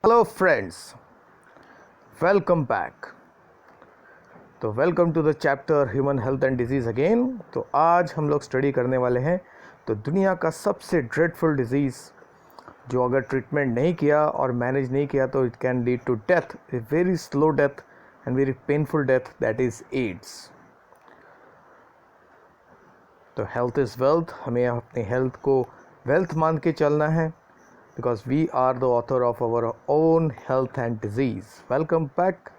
Hello friends, welcome back. तो welcome to the chapter human health and disease again. तो आज हम लोग स्टडी करने वाले हैं तो दुनिया का सबसे ड्रेडफुल डिजीज़ जो अगर ट्रीटमेंट नहीं किया और मैनेज नहीं किया तो it can lead to death, a very slow death and very painful death, that is AIDS. तो हेल्थ इज़ वेल्थ, हमें अपनी हेल्थ को वेल्थ मान के चलना है because we are the author of our own health and disease. Welcome back।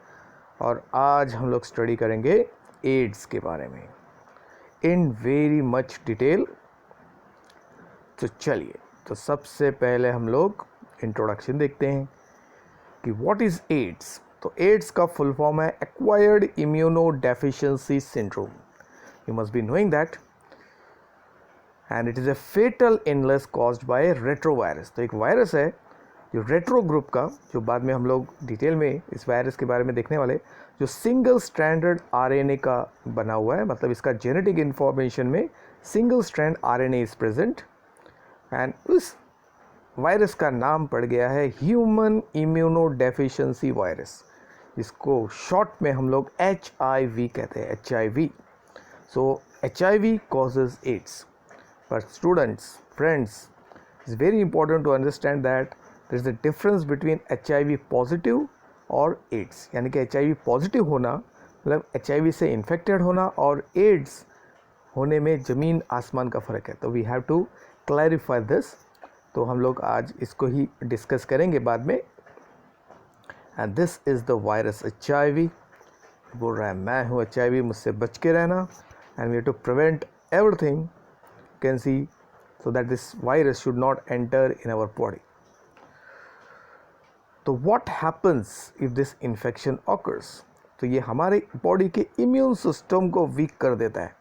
और आज हम लोग स्टडी करेंगे एड्स के बारे में इन वेरी मच डिटेल। तो चलिए, तो सबसे पहले हम लोग इंट्रोडक्शन देखते हैं कि व्हाट इज़ एड्स। तो एड्स का फुल फॉर्म है acquired immuno deficiency syndrome. You must be knowing that, and it is a fatal illness caused by retrovirus. तो एक वायरस है जो रेट्रो ग्रुप का, जो बाद में हम लोग डिटेल में इस वायरस के बारे में देखने वाले, जो सिंगल स्ट्रैंडेड आरएनए का बना हुआ है, मतलब इसका जेनेटिक इन्फॉर्मेशन में single strand RNA is present, and उस वायरस का नाम पड़ गया है ह्यूमन इम्यूनो डेफिशिएंसी वायरस, जिसको शॉर्ट में हम लोग HIV कहते हैं, HIV। So HIV causes AIDS. But students, friends, it's very important to understand that there is a difference between HIV positive और AIDS। यानी कि HIV पॉजिटिव होना मतलब HIV से इन्फेक्टेड होना और AIDS होने में ज़मीन आसमान का फ़र्क है। तो we have to clarify this. तो हम लोग आज इसको ही डिस्कस करेंगे बाद में। And this is the virus HIV। बोल रहा है मैं हूँ HIV, मुझसे बच के रहना, and we have to prevent everything can see so that this virus should not enter in our body. तो what happens if this infection occurs? तो ये हमारे बॉडी के इम्यून सिस्टम को वीक कर देता है।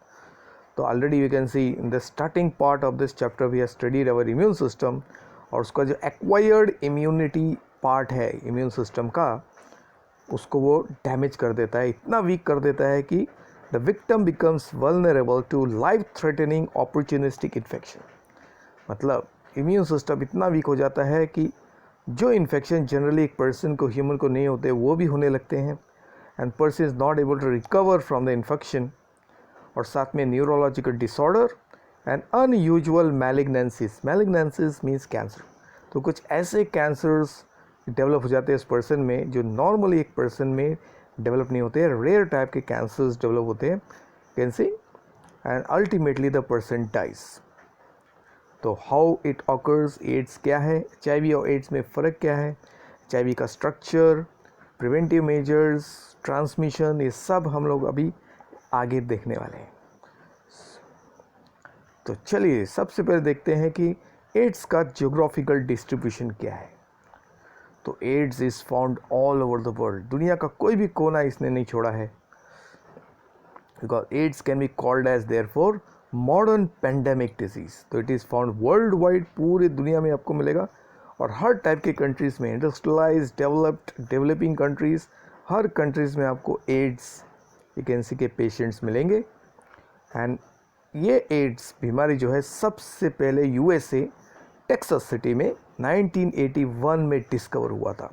तो already we can see in the starting part of this chapter we have studied our immune system, और उसका जो एक्वायर्ड इम्यूनिटी पार्ट है इम्यून सिस्टम का, उसको वो डैमेज कर देता है, इतना वीक कर देता है कि the victim becomes vulnerable to life-threatening opportunistic infection। मतलब इम्यून सिस्टम इतना वीक हो जाता है कि जो इन्फेक्शन जनरली एक पर्सन को, ह्यूमन को नहीं होते, वो भी होने लगते हैं, and person is not able to recover from the infection. और साथ में neurological disorder and unusual malignancies means cancer. तो कुछ ऐसे कैंसर्स डेवलप हो जाते हैं इस पर्सन में जो नॉर्मली एक पर्सन में डेवलप नहीं होते हैं, रेयर टाइप के कैंसर्स डेवलप होते हैं, can see, and ultimately the person dies. तो हाउ इट ऑकर्स, एड्स क्या है, HIV और एड्स में फ़र्क क्या है, HIV का स्ट्रक्चर, प्रिवेंटिव मेजर्स, ट्रांसमिशन, ये सब हम लोग अभी आगे देखने वाले हैं। तो चलिए सबसे पहले देखते हैं कि एड्स का जियोग्राफिकल डिस्ट्रीब्यूशन क्या है। तो AIDS is found all over the world. दुनिया का कोई भी कोना इसने नहीं छोड़ा है, because AIDS can be called as therefore modern pandemic disease. तो it is found world wide, पूरी दुनिया में आपको मिलेगा, और हर टाइप के कंट्रीज़ में, इंडस्ट्रियलाइज, डेवलप्ड, डेवलपिंग कंट्रीज़, हर कंट्रीज़ में आपको एड्स वैकेंसी के पेशेंट्स मिलेंगे। एंड ये एड्स बीमारी जो है सबसे पहले USA टेक्सास सिटी में 1981 में डिस्कवर हुआ था,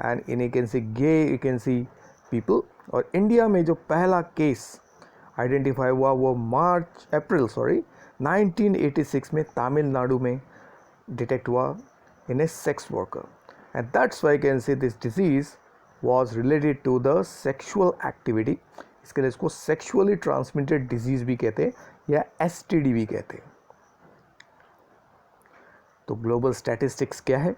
and in you can see people. और इंडिया में जो पहला केस आइडेंटिफाई हुआ वो अप्रैल 1986 में तमिलनाडु में डिटेक्ट हुआ in a sex worker, and that's why can see this disease was related to the sexual activity. इसके लिए इसको सेक्सुअली ट्रांसमिटेड डिजीज़ भी कहते हैं या STD भी कहते हैं। तो ग्लोबल स्टैटिस्टिक्स क्या है,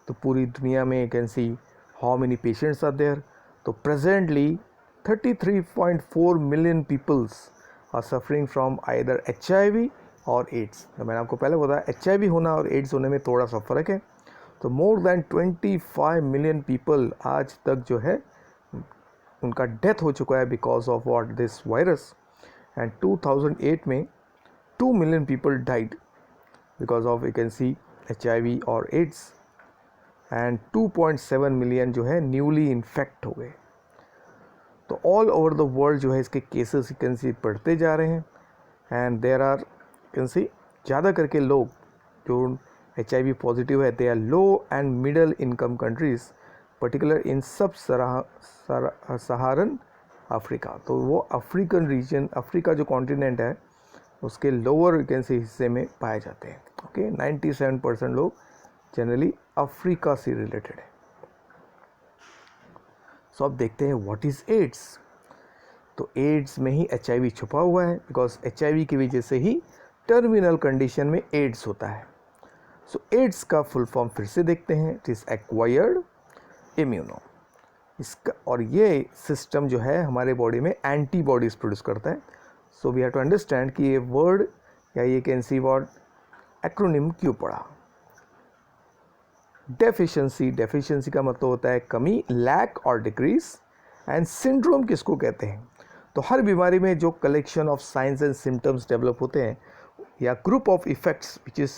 तो पूरी दुनिया में can see how many patients are there. तो presently 33.4 million peoples are suffering from either HIV और एड्स। तो मैंने आपको पहले बताया HIV होना और एड्स होने में थोड़ा सा फ़र्क है। तो मोर देन 25 मिलियन पीपल आज तक जो है उनका डेथ हो चुका है because of what, this virus. And 2008 में 2 million people died because of you can C HIV और एड्स, एंड 2.7 मिलियन जो है न्यूली इन्फेक्ट हो गए। तो ऑल ओवर द वर्ल्ड जो है इसके केसेस कैन सी बढ़ते जा रहे हैं, and there are can see ज़्यादा करके लोग जो HIV पॉजिटिव है, they are low and middle income countries, particular in sub Saharan Africa. तो वो अफ्रीकन रीजन, अफ्रीका जो कॉन्टिनेंट है उसके लोअर यू कैन से हिस्से में पाए जाते हैं। ओके, 97% लोग जनरली अफ्रीका से रिलेटेड है। सो अब देखते हैं व्हाट इज़ एड्स। तो एड्स में ही HIV छुपा हुआ है, बिकॉज HIV की वजह से ही टर्मिनल कंडीशन में एड्स होता है। सो एड्स का फुल फॉर्म फिर से देखते हैं, इट इज़ एक्वायर्ड इम्यूनो। इसका और ये सिस्टम जो है हमारे बॉडी में एंटीबॉडीज प्रोड्यूस करता है। So we have to understand कि ये वर्ड या ये कैन सी वर्ड एक्रोनिम क्यों पड़ा। डेफिशिएंसी का मतलब होता है कमी, लैक और डिक्रीज। एंड सिंड्रोम किसको कहते हैं? तो हर बीमारी में जो collection of signs and symptoms develop होते हैं या group of effects which is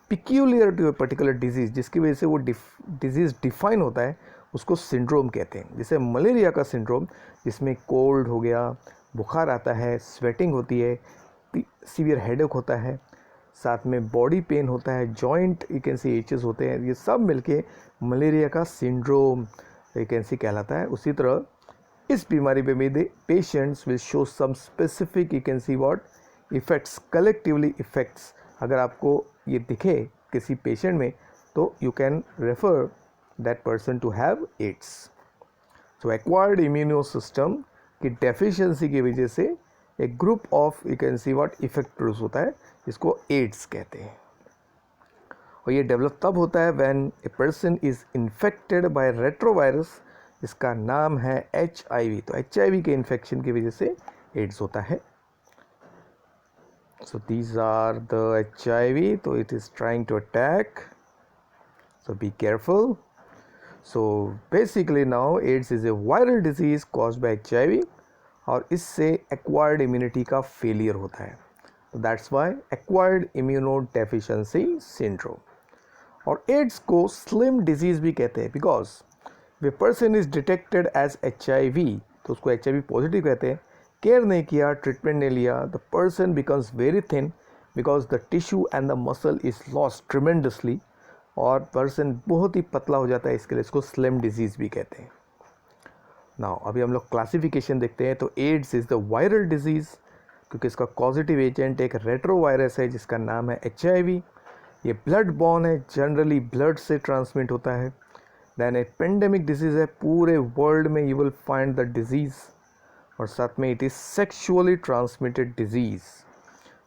peculiar to a particular disease, जिसकी वजह से वो डिजीज़ डिफाइन होता है, उसको सिंड्रोम कहते हैं। जैसे मलेरिया का सिंड्रोम, जिसमें कोल्ड हो गया, बुखार आता है, स्वेटिंग होती है, सीवियर हेडेक होता है, साथ में बॉडी पेन होता है, joint you can C aches होते हैं, ये सब मिलके मलेरिया का सिंड्रोम यू कैन सी कहलाता है। उसी तरह इस बीमारी में patients will show some specific you can see what effects, collectively effects. अगर आपको ये दिखे किसी पेशेंट में तो you can refer that person to have AIDS. So acquired immuno system की डेफिशिएंसी की वजह से एक group of you can see what effect produce होता है, जिसको एड्स कहते हैं। और ये डेवलप तब होता है when a person is infected by retrovirus, जिसका नाम है HIV। तो HIV के इन्फेक्शन की वजह से एड्स होता है। So these are the HIV, so it is trying to attack, so be careful. So basically now AIDS is a viral disease caused by HIV और इससे acquired immunity का failure होता है। So that's why acquired immunodeficiency syndrome। और AIDS को slim disease भी कहते हैं, because if a person is detected as HIV, तो उसको HIV पॉजिटिव कहते हैं, केयर नहीं किया, ट्रीटमेंट नहीं लिया, the person becomes very thin because the tissue and the muscle is lost tremendously, और पर्सन बहुत ही पतला हो जाता है, इसके लिए इसको स्लिम डिजीज़ भी कहते हैं। नाउ अभी हम लोग क्लासिफिकेशन देखते हैं। तो AIDS is the viral disease, क्योंकि इसका कॉजिटिव एजेंट एक रेट्रोवायरस है जिसका नाम है HIV। ये ब्लड बॉर्न है, जनरली ब्लड से ट्रांसमिट होता है। दैन ए पेंडेमिक डिजीज़ है, पूरे वर्ल्ड में you will find the disease. और साथ में it is sexually transmitted disease,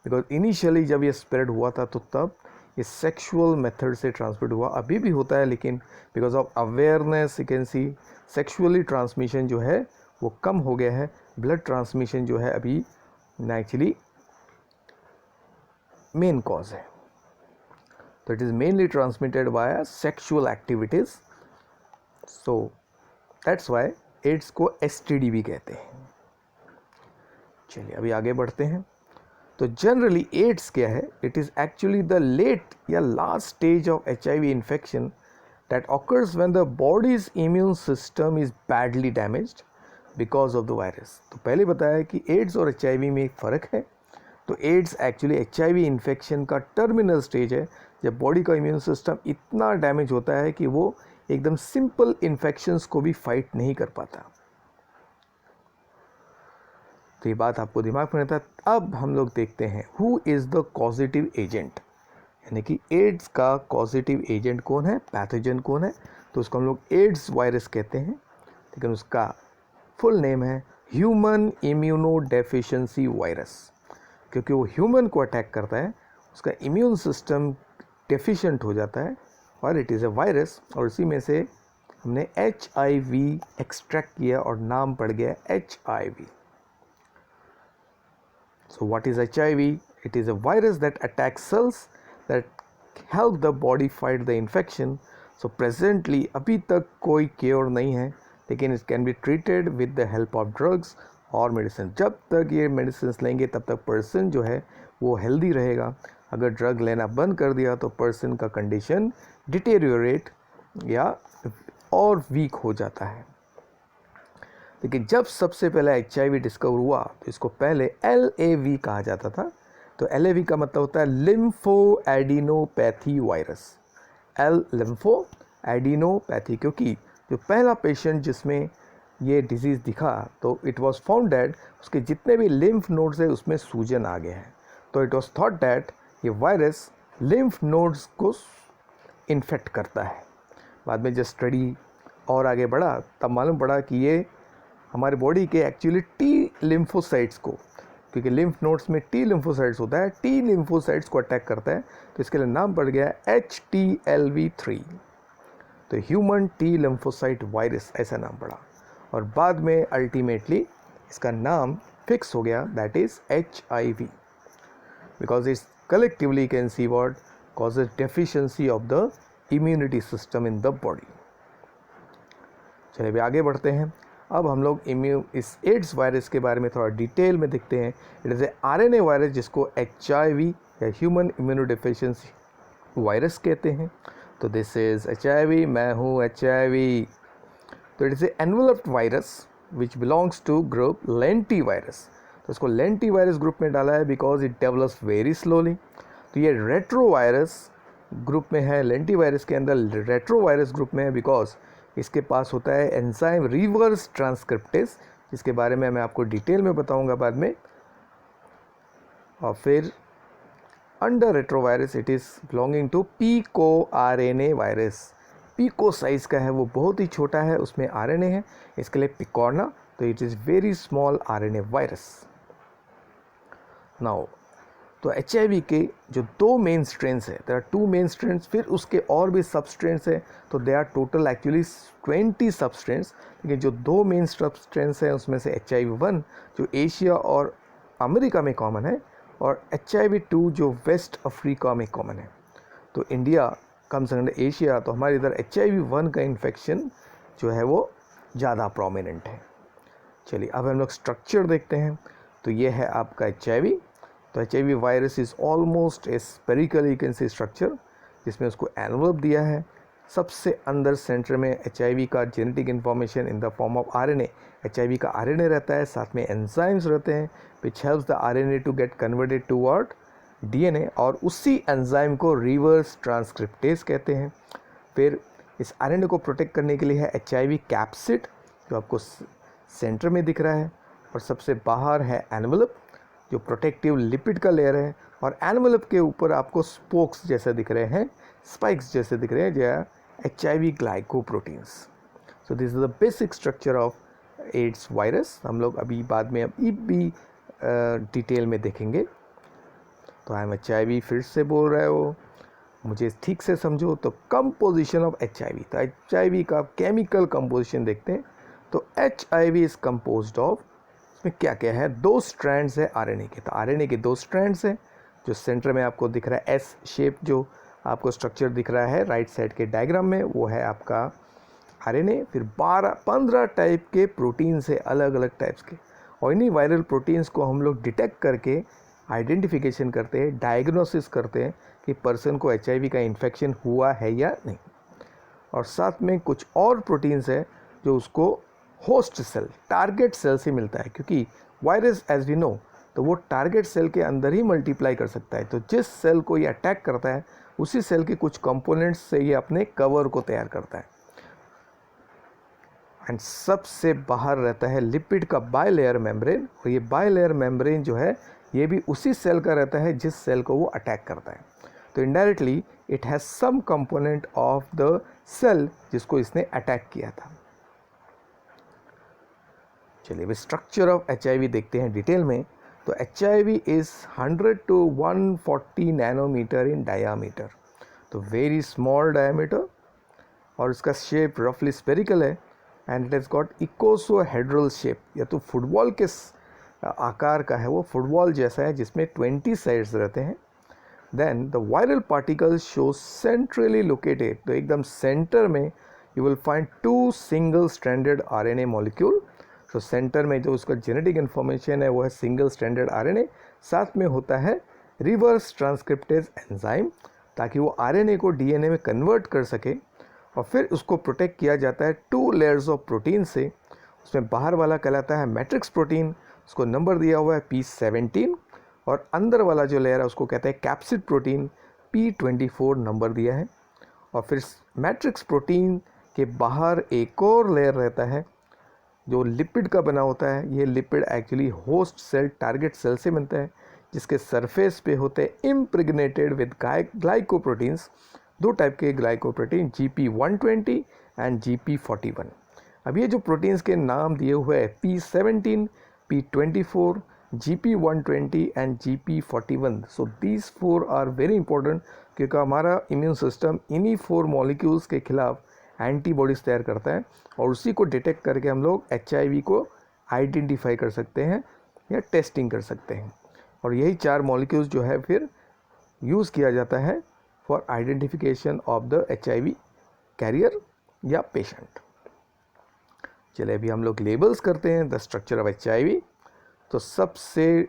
because initially जब ये स्प्रेड हुआ था तो तब ये सेक्शुअल मेथड से ट्रांसमिट हुआ, अभी भी होता है, लेकिन because of awareness you can C sexually transmission जो है वो कम हो गया है। ब्लड ट्रांसमिशन जो है अभी एक्चुअली मेन कॉज है। तो it is mainly transmitted by sexual activities, so that's why AIDS को STD भी कहते हैं। चलिए अभी आगे बढ़ते हैं। तो जनरली एड्स क्या है? It is actually the late या last stage of HIV infection that occurs when the body's immune system is badly damaged because of the virus. तो पहले बताया कि एड्स और HIV में एक फ़र्क है। तो एड्स एक्चुअली HIV इन्फेक्शन का टर्मिनल स्टेज है, जब बॉडी का इम्यून सिस्टम इतना डैमेज होता है कि वो एकदम सिंपल इन्फेक्शंस को भी फाइट नहीं कर पाता। तो ये बात आपको दिमाग में रहता है। अब हम लोग देखते हैं who is the causative agent, यानी कि एड्स का कॉजिटिव एजेंट कौन है, पैथोजन कौन है। तो उसको हम लोग एड्स वायरस कहते हैं, लेकिन उसका फुल नेम है ह्यूमन इम्यूनोडेफिशिएंसी वायरस, क्योंकि वो ह्यूमन को अटैक करता है, उसका इम्यून सिस्टम डेफिशिएंट हो जाता है और इट इज़ ए वायरस। और इसी में से हमने HIV एक्सट्रैक्ट किया और नाम पड़ गया HIV। So what is HIV? It is a virus that attacks cells that help the body fight the infection. So presently अभी तक कोई क्योर नहीं है, लेकिन it can be treated with the help of drugs और medicine. जब तक ये मेडिसिन लेंगे तब तक पर्सन जो है वो हेल्दी रहेगा। अगर ड्रग लेना बंद कर दिया तो पर्सन का कंडीशन डिटेरियोरेट या और वीक हो जाता है। लेकिन जब सबसे पहले HIV डिस्कवर हुआ तो इसको पहले LAV कहा जाता था। तो LAV का मतलब होता है lympho adenopathy virus. L lympho adenopathy, क्योंकि जो पहला पेशेंट जिसमें ये डिजीज़ दिखा तो इट वाज फाउंड दैट उसके जितने भी लिम्फ नोड्स है उसमें सूजन आ गया है, तो इट वाज थॉट दैट ये वायरस लिम्फ नोड्स को इन्फेक्ट करता है। बाद में जब स्टडी और आगे बढ़ा तब मालूम पड़ा कि ये हमारे बॉडी के एक्चुअली टी लिम्फोसाइट्स को, क्योंकि लिम्फ नोड्स में टी लिम्फोसाइट्स होता है, टी लिम्फोसाइट्स को अटैक करता है, तो इसके लिए नाम पड़ गया HTLV3, तो ह्यूमन टी लिम्फोसाइट वायरस ऐसा नाम पड़ा। और बाद में अल्टीमेटली इसका नाम फिक्स हो गया, that is HIV, because it's collectively can see what causes deficiency of the immunity system in the body। चलिए अभी आगे बढ़ते हैं। अब हम लोग इस एड्स वायरस के बारे में थोड़ा डिटेल में देखते हैं। It is A RNA virus जिसको HIV या ह्यूमन इम्यूनोडेफिशिएंसी वायरस कहते हैं। तो दिस इज़ HIV, मैं हूँ HIV। तो it is a enveloped virus which belongs to group lentivirus. तो इसको लेंटीवायरस ग्रुप में डाला है because it develops very slowly. तो ये रेट्रोवायरस ग्रुप में है, लेंटीवायरस के अंदर रेट्रोवायरस ग्रुप में है बिकॉज इसके पास होता है एंजाइम रिवर्स ट्रांसक्रिप्टेज, जिसके बारे में मैं आपको डिटेल में बताऊंगा बाद में। और फिर under retrovirus it is belonging to pico RNA virus. Pico size का है, वो बहुत ही छोटा है, उसमें RNA है, इसके लिए पिकॉर्ना। तो it is very small RNA virus. Now तो HIV के जो दो मेन स्ट्रेन्स है, देयर आर 2 मेन स्ट्रेन्स, फिर उसके और भी सब स्ट्रेन्स है, तो दे आर टोटल एक्चुअली 20 सब स्ट्रेन्स। लेकिन जो 2 मेन सब स्ट्रेन्स हैं उसमें से HIV-1 जो एशिया और अमेरिका में कॉमन है, और HIV-2 जो वेस्ट अफ्रीका में कॉमन है। तो इंडिया कम्स अंडर एशिया, तो हमारे इधर HIV-1 का इन्फेक्शन जो है वो ज़्यादा प्रोमिनेंट है। चलिए अब हम लोग स्ट्रक्चर देखते हैं। तो ये है आपका HIV। तो HIV virus is almost a spherical you can C structure, जिसमें उसको एनवलप दिया है। सबसे अंदर सेंटर में HIV का genetic information in the form of RNA, HIV का RNA रहता है, साथ में एंजाइम्स रहते हैं which helps the RNA to get converted toward DNA, और उसी एंजाइम को रिवर्स ट्रांसक्रिप्टेज कहते हैं। फिर इस RNA को प्रोटेक्ट करने के लिए है HIV कैप्सिड जो आपको सेंटर में दिख रहा है, और सबसे बाहर है एनवलप जो प्रोटेक्टिव लिपिड का लेयर है, और एनवलप के ऊपर आपको स्पोक्स जैसे दिख रहे हैं, स्पाइक्स जैसे दिख रहे हैं, जो HIV glycoproteins. So this is the basic structure of AIDS virus. हम लोग अभी बाद में अब भी डिटेल में देखेंगे। तो आई एम HIV फिर से बोल रहे हो, मुझे ठीक से समझो। तो कंपोजिशन ऑफ HIV, तो HIV का केमिकल कंपोजिशन देखते हैं। तो HIV इज कंपोज्ड ऑफ, इसमें क्या क्या है, 2 स्ट्रैंड्स है RNA के। तो RNA के 2 स्ट्रैंड्स हैं, जो सेंटर में आपको दिख रहा है S शेप, जो आपको स्ट्रक्चर दिख रहा है राइट साइड के डायग्राम में, वो है आपका RNA। फिर 15 टाइप के प्रोटीन्स है, अलग अलग टाइप्स के, और इन्हीं वायरल प्रोटीन्स को हम लोग डिटेक्ट करके आइडेंटिफिकेशन करते हैं, डायग्नोसिस करते हैं कि पर्सन को HIV का इन्फेक्शन हुआ है या नहीं। और साथ में कुछ और प्रोटीन्स है जो उसको होस्ट सेल, टारगेट सेल से मिलता है, क्योंकि वायरस एज वी नो तो वो टारगेट सेल के अंदर ही मल्टीप्लाई कर सकता है। तो जिस सेल को ये अटैक करता है उसी सेल के कुछ कंपोनेंट्स से ये अपने कवर को तैयार करता है। एंड सबसे बाहर रहता है लिपिड का बायलेयर मेम्ब्रेन, और ये बायलेयर मेम्ब्रेन जो है ये भी उसी सेल का रहता है जिस सेल को वो अटैक करता है। तो indirectly it has some component of the cell जिसको इसने अटैक किया था। चलिए अभी स्ट्रक्चर ऑफ HIV देखते हैं डिटेल में। तो HIV is 100 to 140 nanometre in diameter, तो वेरी स्मॉल डायामीटर, और इसका शेप रफली स्पेरिकल है, and it has got icosahedral shape, या तो फुटबॉल के आकार का है, वो फुटबॉल जैसा है जिसमें 20 साइड्स रहते हैं। Then the viral particles show centrally located, तो एकदम सेंटर में you will find 2 single stranded RNA molecule. तो सेंटर में जो उसका जेनेटिक इन्फॉर्मेशन है वो है सिंगल स्ट्रैंडेड RNA, साथ में होता है रिवर्स ट्रांसक्रिप्टेज एंजाइम, ताकि वो RNA को DNA में कन्वर्ट कर सके, और फिर उसको प्रोटेक्ट किया जाता है 2 लेयर्स ऑफ प्रोटीन से। उसमें बाहर वाला कहलाता है मैट्रिक्स प्रोटीन, उसको नंबर दिया हुआ है P17, और अंदर वाला जो लेयर है उसको कहते हैं कैप्सिड प्रोटीन, P24 नंबर दिया है। और फिर मैट्रिक्स प्रोटीन के बाहर एक और लेयर रहता है जो लिपिड का बना होता है। ये lipid actually host cell, target cell से बनता है, जिसके सरफेस पे होते हैं इम्प्रेग्नेटेड विद ग्लाइकोप्रोटीन्स। दो टाइप के ग्लाइकोप्रोटीन, GP120 एंड GP41। अब ये जो प्रोटीन्स के नाम दिए हुए हैं P17, P24, GP120 and GP41, so these 4 are very important, क्योंकि हमारा इम्यून सिस्टम इन्हीं 4 मॉलिक्यूल्स के खिलाफ एंटीबॉडीज़ तैयार करता है और उसी को डिटेक्ट करके हम लोग HIV को आइडेंटिफाई कर सकते हैं या टेस्टिंग कर सकते हैं। और यही 4 मॉलिक्यूल्स जो है फिर यूज़ किया जाता है for identification of the HIV carrier या पेशेंट। चलिए अभी हम लोग लेबल्स करते हैं द स्ट्रक्चर ऑफ HIV। तो सबसे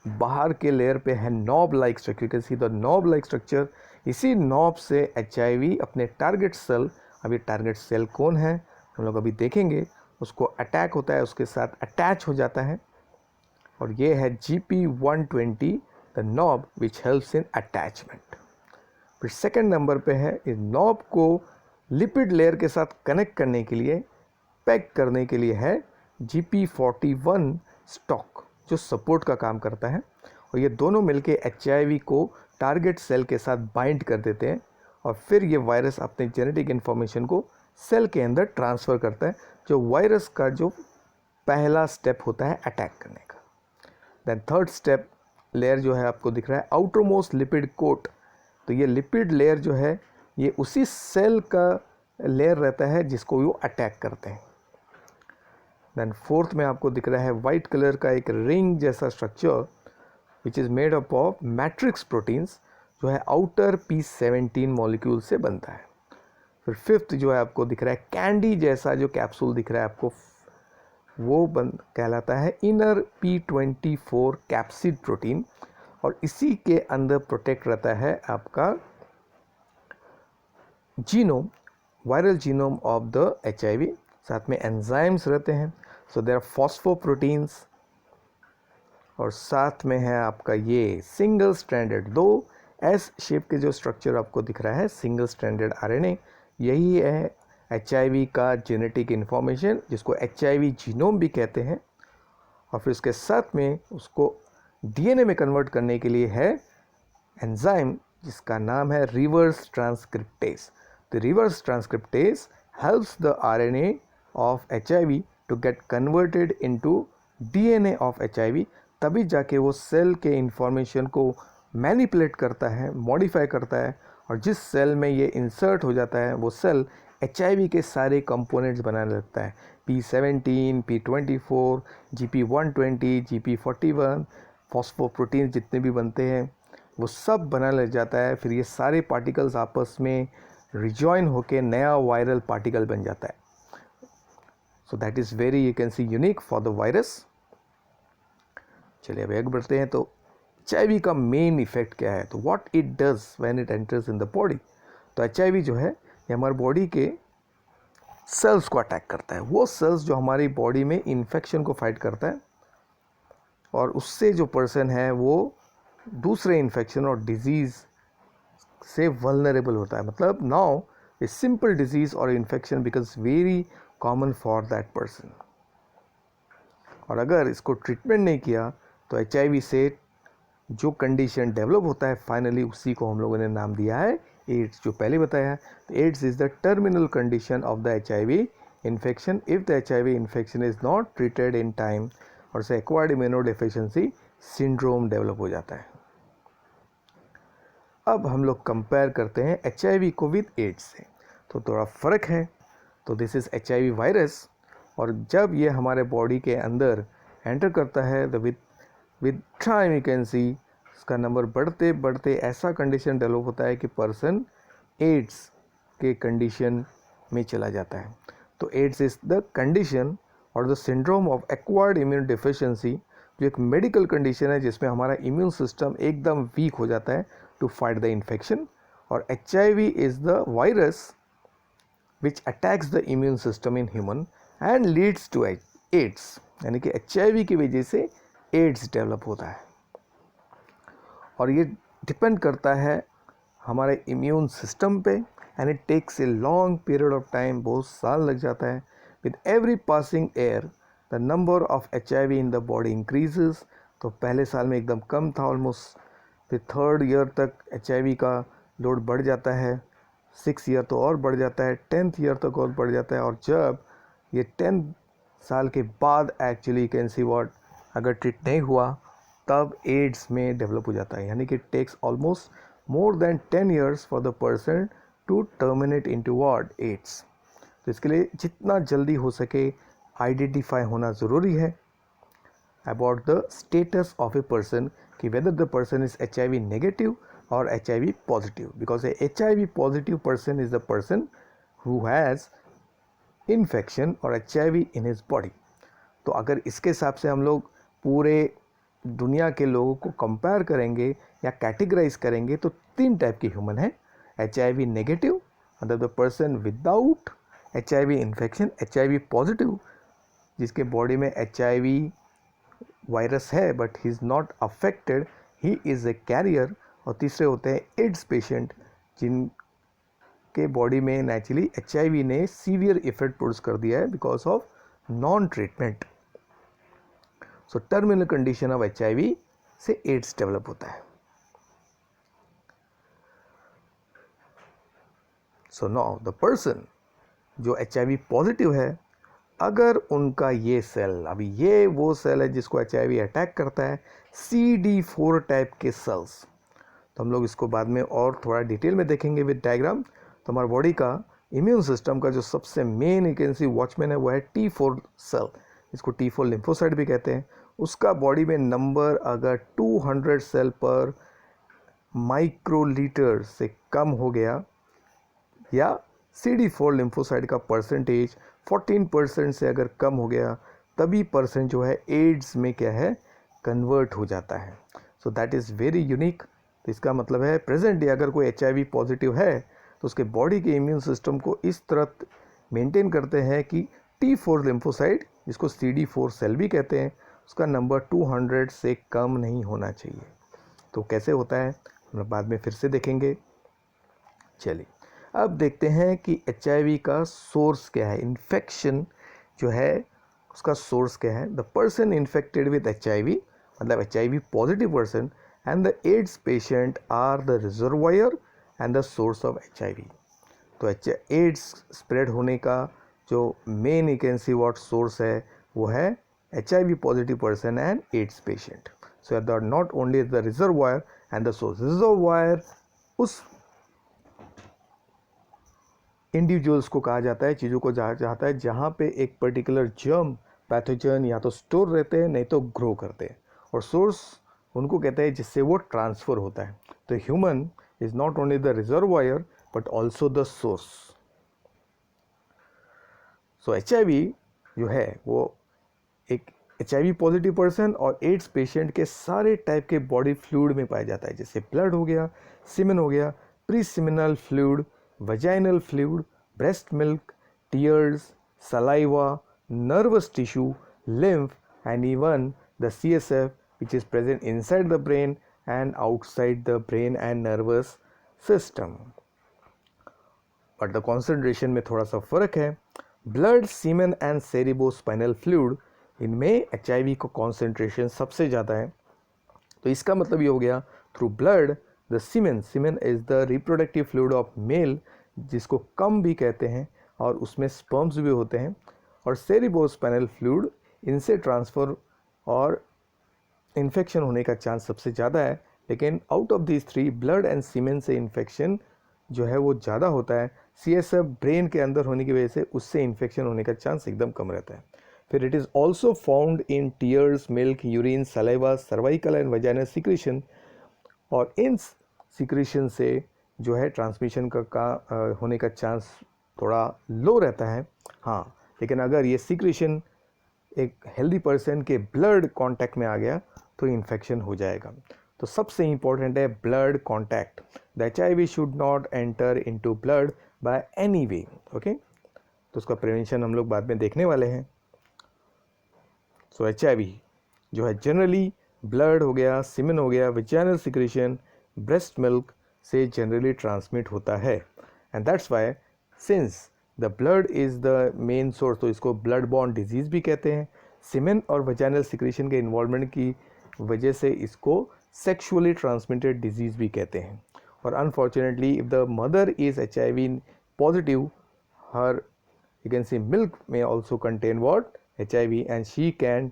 बाहर के लेयर पे है knob like structure, can see the knob like structure. इसी नॉब से HIV अपने टारगेट सेल, अभी टारगेट सेल कौन है हम लोग अभी देखेंगे, उसको अटैक होता है, उसके साथ अटैच हो जाता है, और ये है GP120 the knob which helps in attachment. फिर सेकेंड नंबर पे है इस नॉब को लिपिड लेयर के साथ कनेक्ट करने के लिए, पैक करने के लिए है GP41 स्टॉक, जो सपोर्ट का काम करता है। और ये दोनों मिलके HIV को टारगेट सेल के साथ बाइंड कर देते हैं और फिर ये वायरस अपने जेनेटिक इन्फॉर्मेशन को सेल के अंदर ट्रांसफ़र करता है, जो वायरस का जो पहला स्टेप होता है अटैक करने का। देन थर्ड स्टेप लेयर जो है आपको दिख रहा है आउटर मोस्ट लिपिड कोट। तो ये लिपिड लेयर जो है ये उसी सेल का लेयर रहता है जिसको वो अटैक करते हैं। देन फोर्थ में आपको दिख रहा है वाइट कलर का एक रिंग जैसा structure which is made up of matrix proteins, जो है आउटर P17 मॉलिक्यूल से बनता है। फिर फिफ्थ जो है आपको दिख रहा है कैंडी जैसा जो कैप्सूल दिख रहा है आपको, वो कहलाता है इनर P24 कैप्सिड प्रोटीन, और इसी के अंदर प्रोटेक्ट रहता है आपका genome, viral genome of the HIV। साथ में एंजाइम्स रहते हैं, सो देयर आर फॉस्फोप्रोटीन्स, और साथ में है आपका ये सिंगल स्ट्रैंडेड, 2 एस शेप के जो स्ट्रक्चर आपको दिख रहा है सिंगल स्ट्रैंडेड RNA, यही है HIV का जेनेटिक इन्फॉर्मेशन, जिसको HIV जीनोम भी कहते हैं। और फिर उसके साथ में उसको DNA में कन्वर्ट करने के लिए है एंजाइम जिसका नाम है reverse transcriptase. The reverse transcriptase helps the RNA of HIV to get converted into DNA of HIV, तभी जाके वो सेल के इंफॉर्मेशन को मैनिपुलेट करता है, मॉडिफाई करता है, और जिस सेल में ये इंसर्ट हो जाता है वो सेल HIV के सारे कंपोनेंट्स बनाने लगता है। P17, P24, GP120, GP41, फॉस्फोप्रोटीन जितने भी बनते हैं वो सब बनाने लग जाता है। फिर ये सारे पार्टिकल्स आपस में रिजॉइन होके नया वायरल पार्टिकल बन जाता है। सो that is very, you can C, unique for the virus. चलिए अब आगे बढ़ते हैं। तो HIV का मेन इफेक्ट क्या है, तो what it does when it enters in the body. तो HIV जो है ये हमारे बॉडी के सेल्स को अटैक करता है, वो सेल्स जो हमारी बॉडी में इन्फेक्शन को फाइट करता है, और उससे जो पर्सन है वो दूसरे इन्फेक्शन और डिजीज़ से वल्नरेबल होता है। मतलब नाउ ए सिंपल डिजीज़ और infection becomes very common for that person, और अगर इसको ट्रीटमेंट नहीं किया तो HIV से जो कंडीशन डेवलप होता है फाइनली उसी को हम लोगों ने नाम दिया है एड्स, जो पहले बताया है। AIDS is the terminal condition of the HIV infection if the HIV infection is not treated in time, और से एक्वायर्ड इम्यूनोडेफिशिएंसी सिंड्रोम डेवलप हो जाता है। अब हम लोग कंपेयर करते हैं HIV को विद एड्स से, तो थोड़ा फ़र्क है। तो दिस इज़ HIV वायरस, और जब ये हमारे बॉडी के अंदर एंटर करता है तो विद टाइम यू कैन सी इसका नंबर बढ़ते बढ़ते ऐसा कंडीशन डेवलप होता है कि पर्सन एड्स के कंडीशन में चला जाता है। तो एड्स इज़ द कंडीशन और the syndrome of acquired immune deficiency, जो एक मेडिकल कंडीशन है जिसमें हमारा इम्यून सिस्टम एकदम वीक हो जाता है टू फाइट द इन्फेक्शन। और HIV is the virus which attacks the immune system in human and leads to AIDS, यानी कि HIV की वजह से एड्स डेवलप होता है। और ये डिपेंड करता है हमारे इम्यून सिस्टम पे and it takes a long period of time, बहुत साल लग जाता है. With every passing year the number of HIV in the body increases. तो पहले साल में एकदम कम था ऑलमोस्ट, फिर 3rd ईयर तक HIV का लोड बढ़ जाता है, 6th ईयर तो और बढ़ जाता है, 10th ईयर तक और बढ़ जाता है. और जब ये 10 साल के बाद एक्चुअली कैन सी व्हाट, अगर ट्रीट नहीं हुआ तब एड्स में डेवलप हो जाता है. यानी कि takes almost more than 10 years for the person to terminate into what, AIDS. तो इसके लिए जितना जल्दी हो सके आइडेंटिफाई होना ज़रूरी है about the status of a person, कि whether the person is HIV negative और HIV positive. Because a HIV positive person is the person who has infection और HIV इन हिज बॉडी. तो अगर इसके हिसाब से हम लोग पूरे दुनिया के लोगों को कंपेयर करेंगे या कैटेगराइज करेंगे तो 3 टाइप के ह्यूमन हैं. HIV नेगेटिव, मतलब the person without HIV infection. HIV positive, जिसके बॉडी में HIV वायरस है but he is not affected, he is a carrier. और तीसरे होते हैं एड्स पेशेंट, जिनके बॉडी में नेचुरली HIV ने सीवियर इफेक्ट प्रोड्यूस कर दिया है because of non treatment. So terminal condition of HIV से एड्स डेवलप होता है. सो नाउ द पर्सन जो HIV पॉजिटिव है, अगर उनका ये सेल, अभी ये वो सेल है जिसको HIV अटैक करता है, CD4 टाइप के सेल्स. तो हम लोग इसको बाद में और थोड़ा डिटेल में देखेंगे विद डायग्राम. तो हमारे बॉडी का इम्यून सिस्टम का जो सबसे main you can C watchman है वो है T4 सेल, इसको T4 लिम्फोसाइट भी कहते हैं. उसका बॉडी में नंबर अगर 200 सेल पर माइक्रोलीटर से कम हो गया, या CD4 लिम्फोसाइट का परसेंटेज 14% से अगर कम हो गया, तभी पर्सन जो है एड्स में क्या है, कन्वर्ट हो जाता है. सो दैट इज़ वेरी यूनिक. तो इसका मतलब है प्रेजेंट डे अगर कोई HIV पॉजिटिव है तो उसके बॉडी के इम्यून सिस्टम को इस तरह मेंटेन करते हैं कि T4 लिम्फोसाइट, जिसको CD4 सेल भी कहते हैं, उसका नंबर 200 से कम नहीं होना चाहिए. तो कैसे होता है हम लोग बाद में फिर से देखेंगे. चलिए अब देखते हैं कि HIV का सोर्स क्या है, इन्फेक्शन जो है उसका सोर्स क्या है. The person infected with HIV, मतलब HIV positive person, and the AIDS patient are the reservoir and the source of HIV. तो एड्स स्प्रेड होने का जो main you can see what source है वो है HIV positive person and AIDS patient. So that not only the reservoir and the source. Reservoir उस individuals को कहा जाता है, चीज़ों को जाता है जहाँ पे एक पर्टिकुलर जर्म पैथोजन या तो स्टोर रहते हैं नहीं तो ग्रो करते हैं. और सोर्स उनको कहते हैं जिससे वो ट्रांसफ़र होता है. तो human is not only the reservoir but also the source. So HIV जो है वो एक HIV पॉजिटिव पर्सन और एड्स पेशेंट के सारे टाइप के बॉडी फ्लूइड में पाया जाता है, जैसे ब्लड हो गया, सीमेन हो गया, pre seminal fluid, vaginal fluid, breast milk, tears, saliva, nervous tissue, lymph, and even the CSF, which is present inside the brain and outside the brain and nervous system. But the concentration में थोड़ा सा फर्क है. Blood, semen and cerebrospinal fluid, इनमें HIV का concentration सबसे ज़्यादा है. तो इसका मतलब ये हो गया through blood the semen is the reproductive fluid of male, जिसको कम भी कहते हैं, और उसमें स्पर्म्स भी होते हैं. और सेरिब्रोस्पाइनल फ्लूइड, इनसे ट्रांसफ़र और इन्फेक्शन होने का चांस सबसे ज़्यादा है. लेकिन out of these 3 blood and semen से इन्फेक्शन जो है वो ज़्यादा होता है. CSF ब्रेन के अंदर होने की वजह से उससे इन्फेक्शन होने का चांस एकदम कम रहता है. फिर it is also found in tears, milk, urine, saliva, cervical and vaginal secretion. और इन सिक्रीशन से जो है ट्रांसमिशन का होने का चांस थोड़ा लो रहता है. हाँ, लेकिन अगर ये सिक्रीशन एक हेल्दी पर्सन के ब्लड कांटेक्ट में आ गया तो इन्फेक्शन हो जाएगा. तो सबसे इम्पोर्टेंट है blood contact. The HIV should not enter into blood by any way. Okay, तो उसका प्रिवेंशन हम लोग बाद में देखने वाले हैं. सो HIV जो है जनरली ब्लड हो गया, सीमेन हो गया, वेजाइनल सिक्रीशन, ब्रेस्ट मिल्क से जनरली ट्रांसमिट होता है. And that's Y since the blood is the main source, तो इसको ब्लड बॉर्न डिजीज़ भी कहते हैं। सीमेन और वजाइनल सिक्रीशन के इन्वॉल्वमेंट की वजह से इसको सेक्सुअली ट्रांसमिटेड डिजीज़ भी कहते हैं। और unfortunately if the mother is HIV positive, her you can see milk may also contain what? HIV, and she can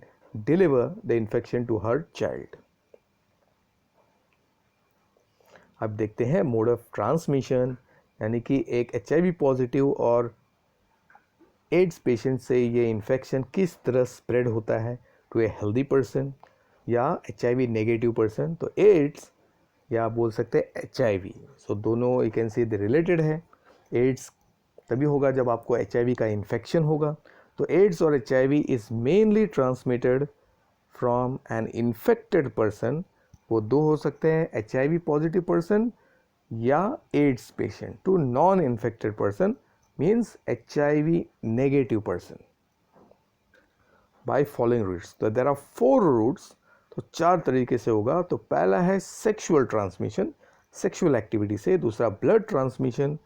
deliver the infection to her child. अब देखते हैं मोड ऑफ ट्रांसमिशन, यानी कि एक HIV पॉजिटिव और ads patient से ये infection किस तरह स्प्रेड होता है टू ए हेल्दी पर्सन या HIV नेगेटिव पर्सन। तो एड्स या आप बोल सकते हैं HIV, सो दोनों यू कैन सी रिलेटेड है। एड्स तभी होगा जब आपको HIV का इन्फेक्शन होगा। तो एड्स और HIV is mainly transmitted from an infected person, वो दो हो सकते हैं, HIV पॉजिटिव पर्सन या AIDS patient, to non infected person means HIV negative person by following routes. तो देयर आर 4 रूट्स, तो 4 तरीके से होगा। तो पहला है सेक्सुअल ट्रांसमिशन, सेक्सुअल एक्टिविटी से। दूसरा blood transmission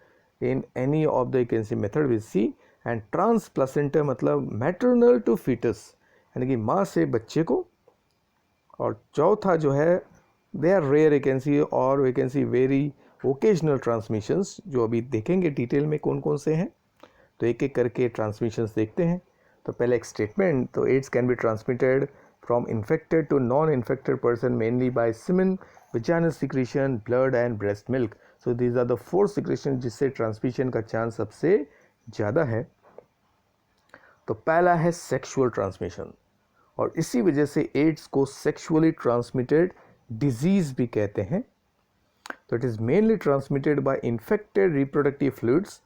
in any of the you can see method we see, and transplacental मतलब maternal to fetus, यानी कि माँ से बच्चे को। और चौथा जो है they are rare you can see और we can see very occasional transmissions, जो अभी देखेंगे डिटेल में कौन कौन से हैं। तो एक एक करके ट्रांसमिशंस देखते हैं। तो पहले एक स्टेटमेंट, तो AIDS can be transmitted from infected to non-infected person mainly by semen, vaginal secretion, blood and breast milk. So these are the 4 secretions जिससे ट्रांसमिशन का चांस सबसे ज़्यादा है। तो पहला है सेक्सुअल ट्रांसमिशन, और इसी वजह से एड्स को सेक्सुअली ट्रांसमिटेड डिजीज़ भी कहते हैं। तो it is mainly transmitted by infected reproductive fluids,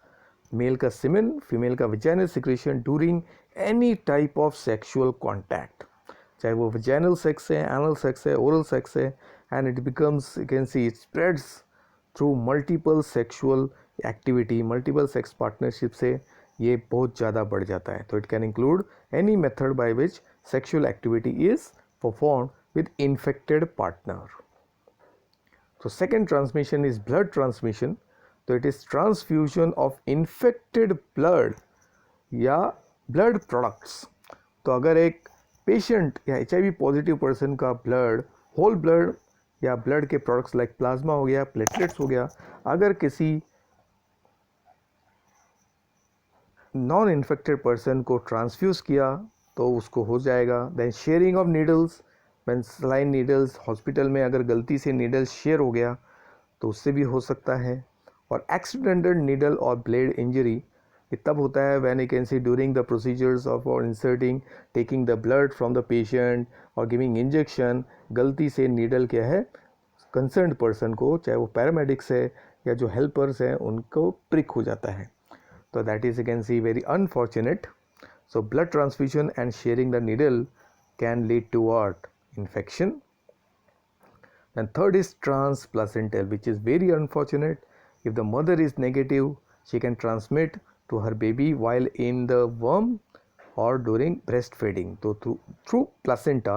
male का सीमेन, फीमेल का vaginal secretion during any type of sexual contact, चाहे वो वेजाइनल सेक्स है, एनल सेक्स है, ओरल सेक्स है, and it becomes you can see it spreads through multiple sexual activity, multiple sex partnership से ये बहुत ज़्यादा बढ़ जाता है। तो it can include any method by which sexual activity is performed with infected partner. तो second transmission is blood transmission. तो it is transfusion of infected blood या ब्लड प्रोडक्ट्स। तो अगर एक पेशेंट या HIV पॉजिटिव पर्सन का blood, whole blood या blood के प्रोडक्ट्स लाइक प्लाज्मा हो गया, प्लेटलेट्स हो गया, अगर किसी नॉन इन्फेक्टेड पर्सन को ट्रांसफ्यूज़ किया तो उसको हो जाएगा। Then sharing of needles, when saline needles, hospital में अगर गलती से नीडल शेयर हो गया तो उससे भी हो सकता है। और एक्सीडेंटल नीडल और ब्लेड इंजरी तब होता है when you can see during the procedures of और inserting, taking the blood from the patient और गिविंग इंजेक्शन, गलती से नीडल क्या है कंसर्न्ड पर्सन को, चाहे वो पैरामेडिक्स है या जो हेल्पर्स हैं, उनको प्रिक हो जाता है। तो that is you can see very unfortunate. So blood transfusion and sharing the needle can lead to what? Infection. And third is transplacental, which is very unfortunate. If the mother is negative, she can transmit to her baby while in the womb or during breastfeeding. So through placenta.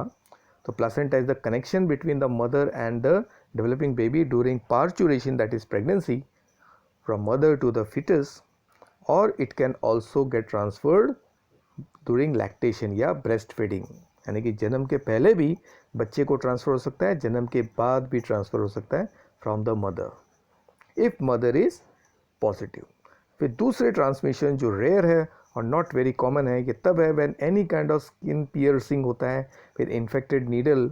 So placenta is the connection between the mother and the developing baby during parturition, that is pregnancy, from mother to the fetus, or it can also get transferred during lactation या breastfeeding, यानी कि जन्म के पहले भी बच्चे को transfer हो सकता है, जन्म के बाद भी ट्रांसफ़र हो सकता है from the mother if mother is positive. फिर दूसरे ट्रांसमिशन जो रेयर है और नॉट वेरी कॉमन है, ये तब है when any kind of skin piercing होता है फिर इन्फेक्टेड नीडल,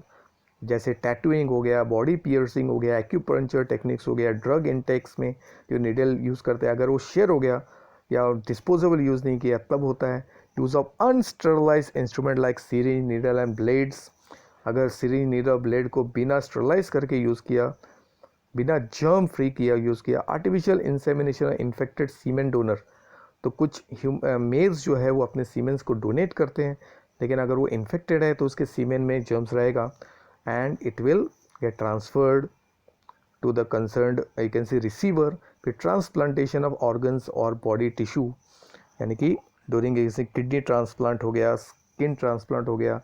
जैसे टैटूइंग हो गया, बॉडी पियर्सिंग हो गया, एक्यूपंक्चर टेक्निक्स हो गया, ड्रग इनटेक्स में जो नीडल यूज़ करते हैं, अगर वो शेयर हो गया या डिस्पोजेबल यूज़ नहीं किया तब होता है। Use of unsterilised instrument like syringe, needle and blades, अगर सिरिंज, नीडल, ब्लेड को बिना स्टरलाइज करके यूज़ किया, बिना जर्म फ्री किया यूज़ किया। Artificial insemination, infected semen donor, तो कुछ मेल्स जो है वो अपने सीमेंस को डोनेट करते हैं, लेकिन अगर वो इन्फेक्टेड है तो उसके सीमेन में जर्म्स रहेगा and it will get transferred to the concerned you can see receiver. फिर ट्रांसप्लांटेशन ऑफ ऑर्गन्स और बॉडी टिश्यू, यानी कि ड्यूरिंग जैसे किडनी ट्रांसप्लांट हो गया, स्किन ट्रांसप्लांट हो गया,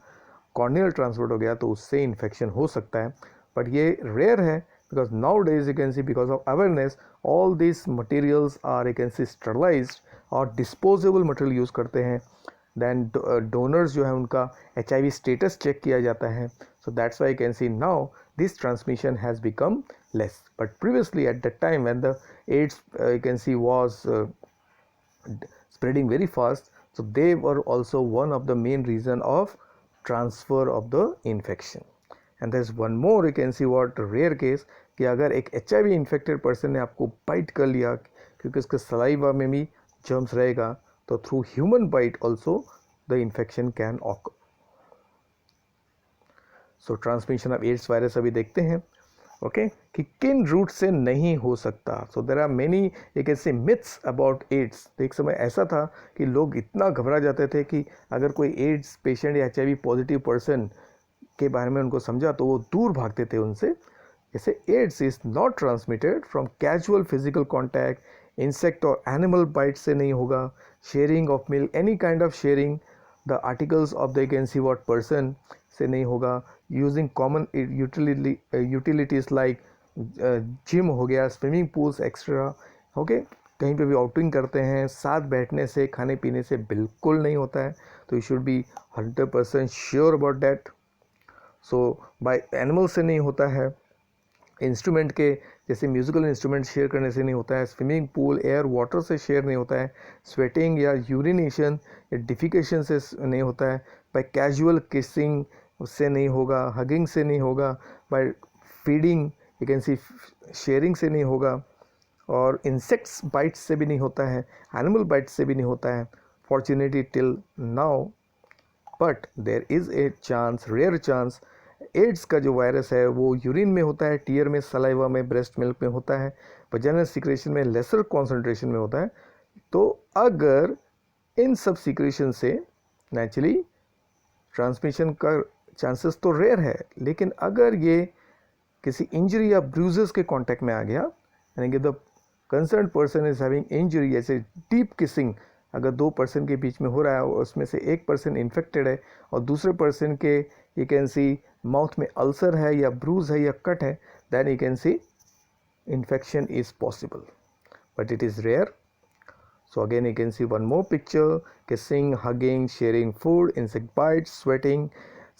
कॉर्नियल ट्रांसप्लांट हो गया, तो उससे इन्फेक्शन हो सकता है। बट ये रेयर है because nowadays you can see because of awareness all these materials are you can see sterilized और disposable material यूज़ करते हैं. Then donors जो है उनका HIV status चेक किया जाता है. So that's why you can see now this transmission has become less. But previously at that time when the AIDS you can see was spreading very fast, so they were also one of the main reason of transfer of the infection. And there's one more you can see what rare case कि अगर एक HIV infected person ने आपको bite कर लिया क्योंकि उसके saliva में भी germs रहेगा तो through human bite also the infection can occur. So transmission of AIDS virus अभी देखते हैं ओके कि किन रूट से नहीं हो सकता. So there are many you can say myths about AIDS. तो एक समय ऐसा था कि लोग इतना घबरा जाते थे कि अगर कोई एड्स पेशेंट या HIV पॉजिटिव पर्सन के बारे में उनको समझा तो वो दूर भागते थे उनसे. जैसे AIDS is not transmitted from casual physical contact, insect और एनिमल बाइट से नहीं होगा, sharing of milk, any kind of sharing the articles of the you can see what person से नहीं होगा, using common utilities like gym हो गया, swimming pools extra. Okay कहीं पे भी आउटिंग करते हैं साथ बैठने से खाने पीने से बिल्कुल नहीं होता है. तो you should be 100% sure about that. So by animal से नहीं होता है, इंस्ट्रूमेंट के जैसे म्यूज़िकल इंस्ट्रूमेंट शेयर करने से नहीं होता है, स्विमिंग पूल एयर वाटर से शेयर नहीं होता है, स्वेटिंग या यूरिनेशन या डिफिकेशन से नहीं होता है, बाय कैजुअल किसिंग उससे नहीं होगा, हगिंग से नहीं होगा, by feeding you can see sharing से नहीं होगा, और इंसेक्ट्स बाइट्स से भी नहीं होता है, एनिमल बाइट्स से भी नहीं होता है fortunately till now. But there is a chance, rare chance, AIDS का जो वायरस है वो यूरिन में होता है, टीयर में, सलाइवा में, ब्रेस्ट मिल्क में होता है, वजाइनल सीक्रेशन में लेसर कॉन्सेंट्रेशन में होता है. तो अगर इन सब सीक्रेशन से नेचुरली ट्रांसमिशन का चांसेस तो रेयर है, लेकिन अगर ये किसी इंजरी या ब्रूजेस के कांटेक्ट में आ गया, यानी कि the concern person is having injury, जैसे डीप किसिंग अगर दो पर्सन के बीच में हो रहा है और उसमें से एक पर्सन इन्फेक्टेड है और दूसरे पर्सन के यू कैन सी माउथ में अल्सर है या ब्रूज है या कट है, then you can see infection is possible, but it is rare. So again you can see one more picture, kissing, hugging, sharing food, insect bites, sweating,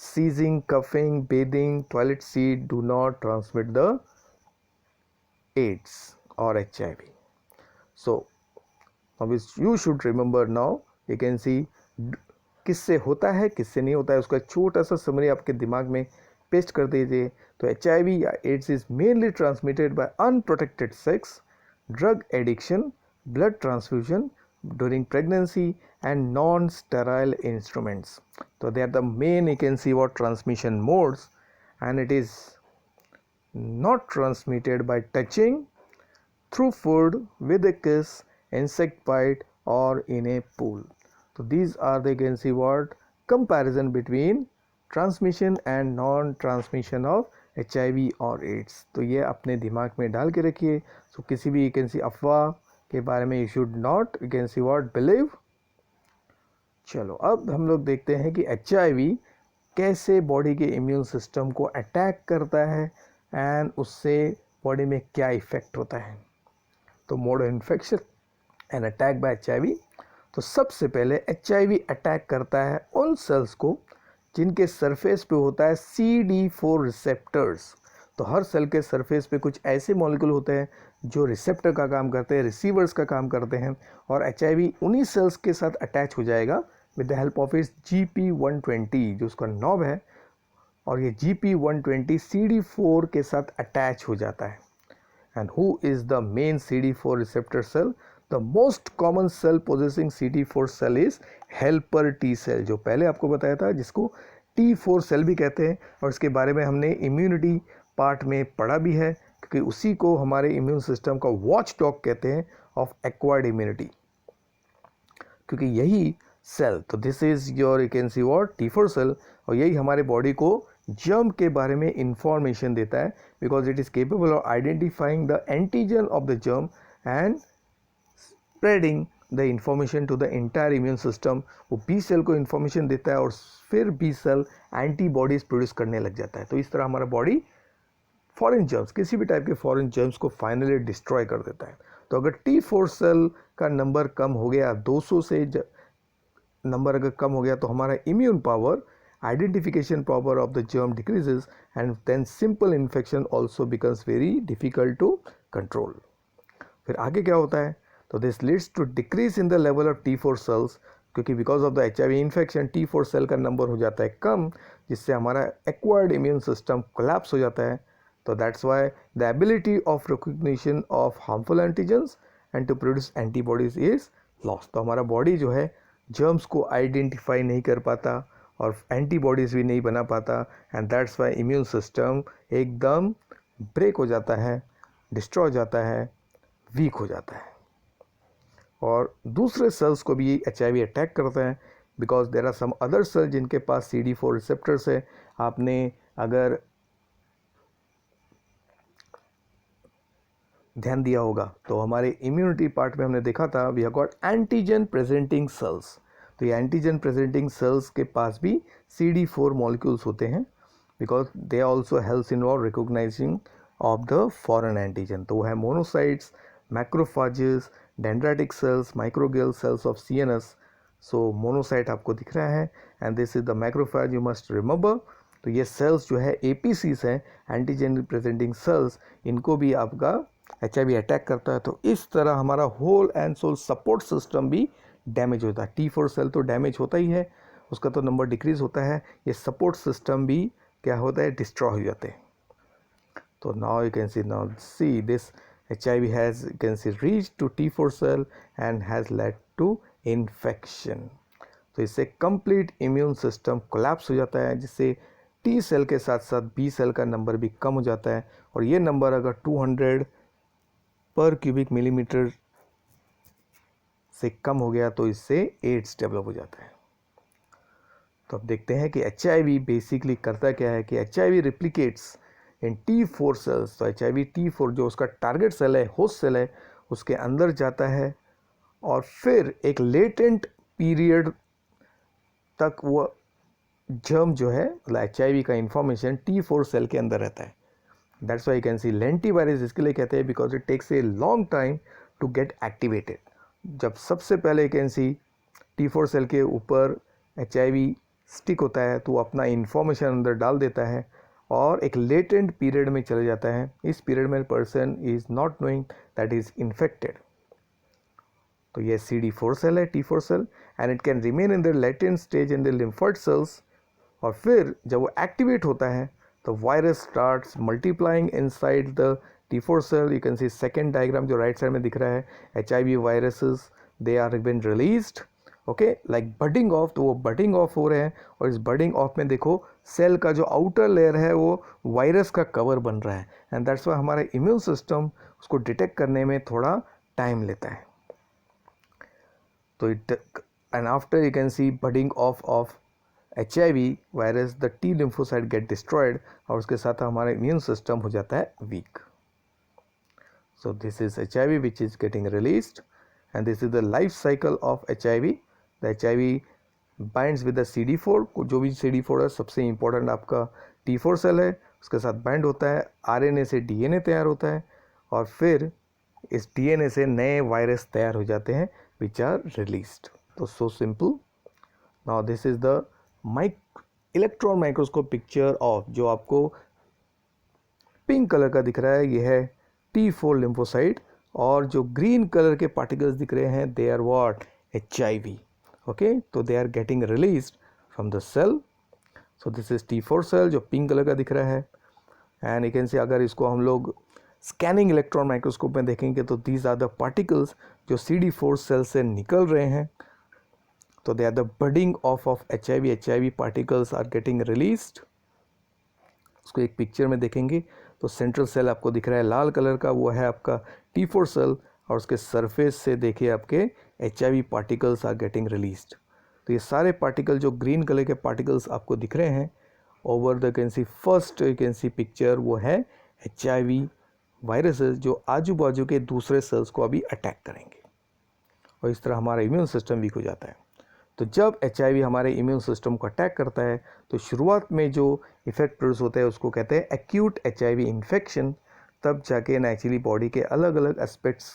sneezing, coughing, bathing, toilet seat do not transmit the AIDS or HIV. So you should remember now, you can see किससे होता है किससे नहीं होता है, उसका छोटा सा समरी आपके दिमाग में पेस्ट कर दीजिए. तो HIV या AIDS is mainly transmitted by unprotected sex, drug addiction, blood transfusion during pregnancy and non-sterile instruments. So they are the main you can see what transmission modes, and it is not transmitted by touching, through food, with a kiss, insect bite or in a pool. So these are the you can see what comparison between transmission and non-transmission of HIV और AIDS. तो ये अपने दिमाग में डाल के रखिए. So किसी भी you can see अफवाह के बारे में you should not you can see what believe. चलो अब हम लोग देखते हैं कि HIV कैसे बॉडी के इम्यून सिस्टम को अटैक करता है एंड उससे बॉडी में क्या इफेक्ट होता है. तो mode of infection and attack by HIV. तो सबसे पहले HIV अटैक करता है उन सेल्स को जिनके सरफेस पे होता है CD4 रिसेप्टर्स. तो हर सेल के सरफेस पे कुछ ऐसे मॉलिक्यूल होते हैं जो रिसेप्टर का काम करते हैं, रिसीवर्स का काम करते हैं, और HIV उन्हीं सेल्स के साथ अटैच हो जाएगा विद द हेल्प ऑफ इस GP120 जो उसका नॉब है, और ये GP120 CD4 के साथ अटैच हो जाता है. And who is the main CD4 receptor cell? The most common cell possessing CD4 cell is helper T cell, जो पहले आपको बताया था, जिसको T4 सेल भी कहते हैं, और इसके बारे में हमने इम्यूनिटी पार्ट में पढ़ा भी है, क्योंकि उसी को हमारे इम्यून सिस्टम का वॉच डॉग कहते हैं ऑफ एक्वायर्ड इम्यूनिटी, क्योंकि यही सेल, तो this is your you can see what T4 cell, और यही हमारे बॉडी को जर्म के बारे में इंफॉर्मेशन देता है, because it is capable of identifying the antigen of the germ and spreading the information to the entire immune system. वो बी सेल को इंफॉर्मेशन देता है और फिर बी सेल एंटीबॉडीज प्रोड्यूस करने लग जाता है. तो इस तरह हमारा बॉडी फॉरेन जर्म्स, किसी भी टाइप के फॉरेन जर्म्स को फाइनली डिस्ट्रॉय कर देता है। तो अगर T4 सेल का नंबर कम हो गया, 200 से नंबर अगर कम हो गया, तो हमारा immune power, identification power of the germ decreases and then simple infection also becomes very difficult to control. फिर आगे क्या होता है, तो this leads to decrease in the level of T4 cells, क्योंकि because of the HIV infection T4 cell का number हो जाता है कम, जिससे हमारा एक्वायर्ड इम्यून सिस्टम कोलैप्स हो जाता है। तो that's why the ability of recognition of harmful antigens and to produce antibodies is lost. तो हमारा बॉडी जो है जर्म्स को आइडेंटिफाई नहीं कर पाता और एंटीबॉडीज़ भी नहीं बना पाता, and that's Y immune system एकदम ब्रेक हो जाता है, डिस्ट्रॉय हो जाता है, वीक हो जाता है। और दूसरे सेल्स को भी HIV अटैक करता है, because there are some other cell जिनके पास CD4 रिसेप्टर्स है। आपने अगर ध्यान दिया होगा तो हमारे इम्यूनिटी पार्ट में हमने देखा था we have got antigen presenting cells. तो ये एंटीजन प्रेजेंटिंग सेल्स के पास भी CD4 मॉलिक्यूल्स होते हैं, because they also helps in और recognising of the foreign antigen. तो वो है monocytes, macrophages, dendritic cells, microglial cells of CNS। So monocyte आपको दिख रहा है and this is the macrophage, you must remember. तो ये सेल्स जो है APCs हैं, एंटीजन प्रेजेंटिंग सेल्स, इनको भी आपका HIV अटैक करता है। तो इस तरह हमारा whole and soul support system भी डैमेज होता है। T4 सेल तो डैमेज होता ही है, उसका तो नंबर डिक्रीज होता है, ये सपोर्ट सिस्टम भी क्या होता है, डिस्ट्रॉय हो जाते हैं। तो now you can see this HIV has you can see reach to T4 cell and has led to infection. तो इससे कंप्लीट इम्यून सिस्टम कोलैप्स हो जाता है, जिससे T सेल के साथ साथ B सेल का नंबर भी कम हो जाता है, और ये नंबर अगर 200 पर क्यूबिक मिलीमीटर से कम हो गया तो इससे एड्स डेवलप हो जाता है। तो अब देखते हैं कि HIV बेसिकली करता क्या है कि HIV रिप्लिकेट्स इन T4 सेल्स। तो HIV T4 जो उसका टारगेट सेल है, होस्ट सेल है, उसके अंदर जाता है और फिर एक लेटेंट पीरियड तक वो जर्म जो है मतलब HIV का इंफॉर्मेशन T4 सेल के अंदर रहता है। That's why you can see lentivirus इसके लिए कहते हैं, because it takes a long time to get activated. जब सबसे पहले you can C T4 cell के ऊपर HIV स्टिक होता है तो वो अपना इंफॉर्मेशन अंदर डाल देता है और एक लेटेंट पीरियड में चले जाता है। इस पीरियड में person is not knowing that is infected. तो ये CD4 सेल है, T4 cell, and it can remain in the latent stage in the lymphoid cells. और फिर जब वो एक्टिवेट होता है तो virus starts multiplying inside the T4 cell. You can see second diagram जो राइट साइड में दिख रहा है, HIV viruses they are been released, okay, like budding off. तो वो बडिंग ऑफ हो रहे हैं और इस बडिंग ऑफ में देखो सेल का जो आउटर लेयर है वो वायरस का कवर बन रहा है, एंड दैट्स वाई हमारा इम्यून सिस्टम उसको डिटेक्ट करने में थोड़ा टाइम लेता है। तो and after you can see budding off HIV virus, the T lymphocyte get destroyed, और उसके साथ हमारा इम्यून सिस्टम हो जाता है weak. So this is HIV which is getting released, and this is the life cycle of HIV। The HIV binds with the CD4, जो भी CD4 है सबसे इंपॉर्टेंट आपका T4 सेल है, उसके साथ बाइंड होता है, RNA से DNA तैयार होता है, और फिर इस DNA से नए वायरस तैयार हो जाते हैं विच आर रिलीज्ड। तो so simple. Now this is the electron microscope picture of, जो आपको पिंक कलर का दिख रहा है ये है T4 लिम्फोसाइट, और जो ग्रीन कलर के पार्टिकल्स दिख रहे हैं they are what, HIV, okay. तो they are getting released from the cell. So this is T4 cell जो पिंक कलर का दिख रहा है, एंड यू कैन सी अगर इसको हम लोग स्कैनिंग इलेक्ट्रॉन माइक्रोस्कोप में देखेंगे तो दीज आर द पार्टिकल्स जो CD4 सेल से निकल रहे हैं। तो they are the budding of HIV. HIV particles are getting released. उसको एक पिक्चर में देखेंगे तो सेंट्रल सेल आपको दिख रहा है लाल कलर का, वो है आपका T4 सेल, और उसके सरफेस से देखिए आपके HIV particles are getting released. तो ये सारे पार्टिकल जो ग्रीन कलर के पार्टिकल्स आपको दिख रहे हैं over the can see first you can C picture, वो है HIV वायरसेस जो आजू बाजू के दूसरे सेल्स को अभी अटैक करेंगे, और इस तरह हमारा इम्यून सिस्टम वीक हो जाता है। तो जब HIV हमारे इम्यून सिस्टम को अटैक करता है तो शुरुआत में जो इफेक्ट प्रोड्यूस होता है उसको कहते हैं एक्यूट HIV इन्फेक्शन। तब जाके नेचुरली बॉडी के अलग अलग एस्पेक्ट्स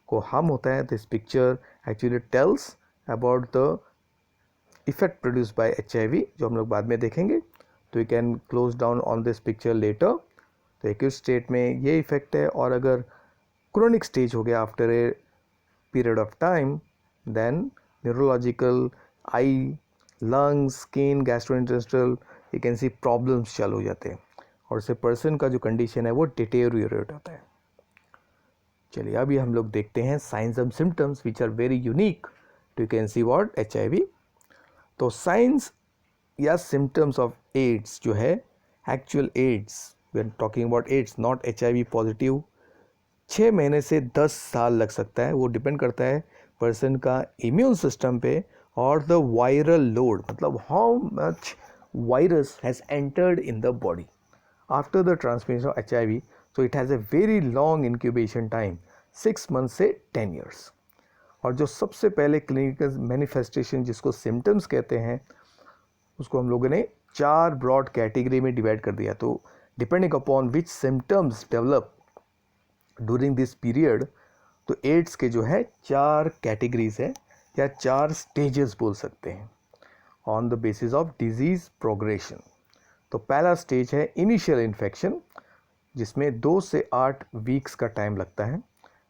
को हार्म होता है। This picture actually tells about the effect produce by HIV, जो हम लोग बाद में देखेंगे। तो you can close down on this picture later. तो एक्यूट स्टेट में ये इफेक्ट है, और अगर क्रोनिक स्टेज हो गया after a period of time, then neurological, eye, lungs, skin, gastrointestinal, you can see problems चालू हो जाते हैं, और उससे पर्सन का जो कंडीशन है वो डिटेरियोरेट होता है। चलिए अभी हम लोग देखते हैं science and symptoms which are very unique to can see what HIV। तो साइंस या सिम्टम्स ऑफ एड्स जो है, actual AIDS, we are talking about AIDS not HIV positive, 6 महीने से 10 साल लग सकता है। वो डिपेंड करता है पर्सन का इम्यून सिस्टम पे और द वायरल लोड, मतलब how much virus has entered in the body after the transmission of HIV। तो it has a very long incubation time, 6 month से 10 ईयर्स। और जो सबसे पहले क्लिनिकल मैनिफेस्टेशन जिसको सिम्टम्स कहते हैं, उसको हम लोगों ने 4 ब्रॉड कैटेगरी में डिवाइड कर दिया। तो depending upon which symptoms develop during this period, तो एड्स के जो है 4 कैटेगरीज है या 4 स्टेजेस बोल सकते हैं on the basis of disease progression. तो पहला स्टेज है इनिशियल इन्फेक्शन, जिसमें 2 से 8 वीक्स का टाइम लगता है।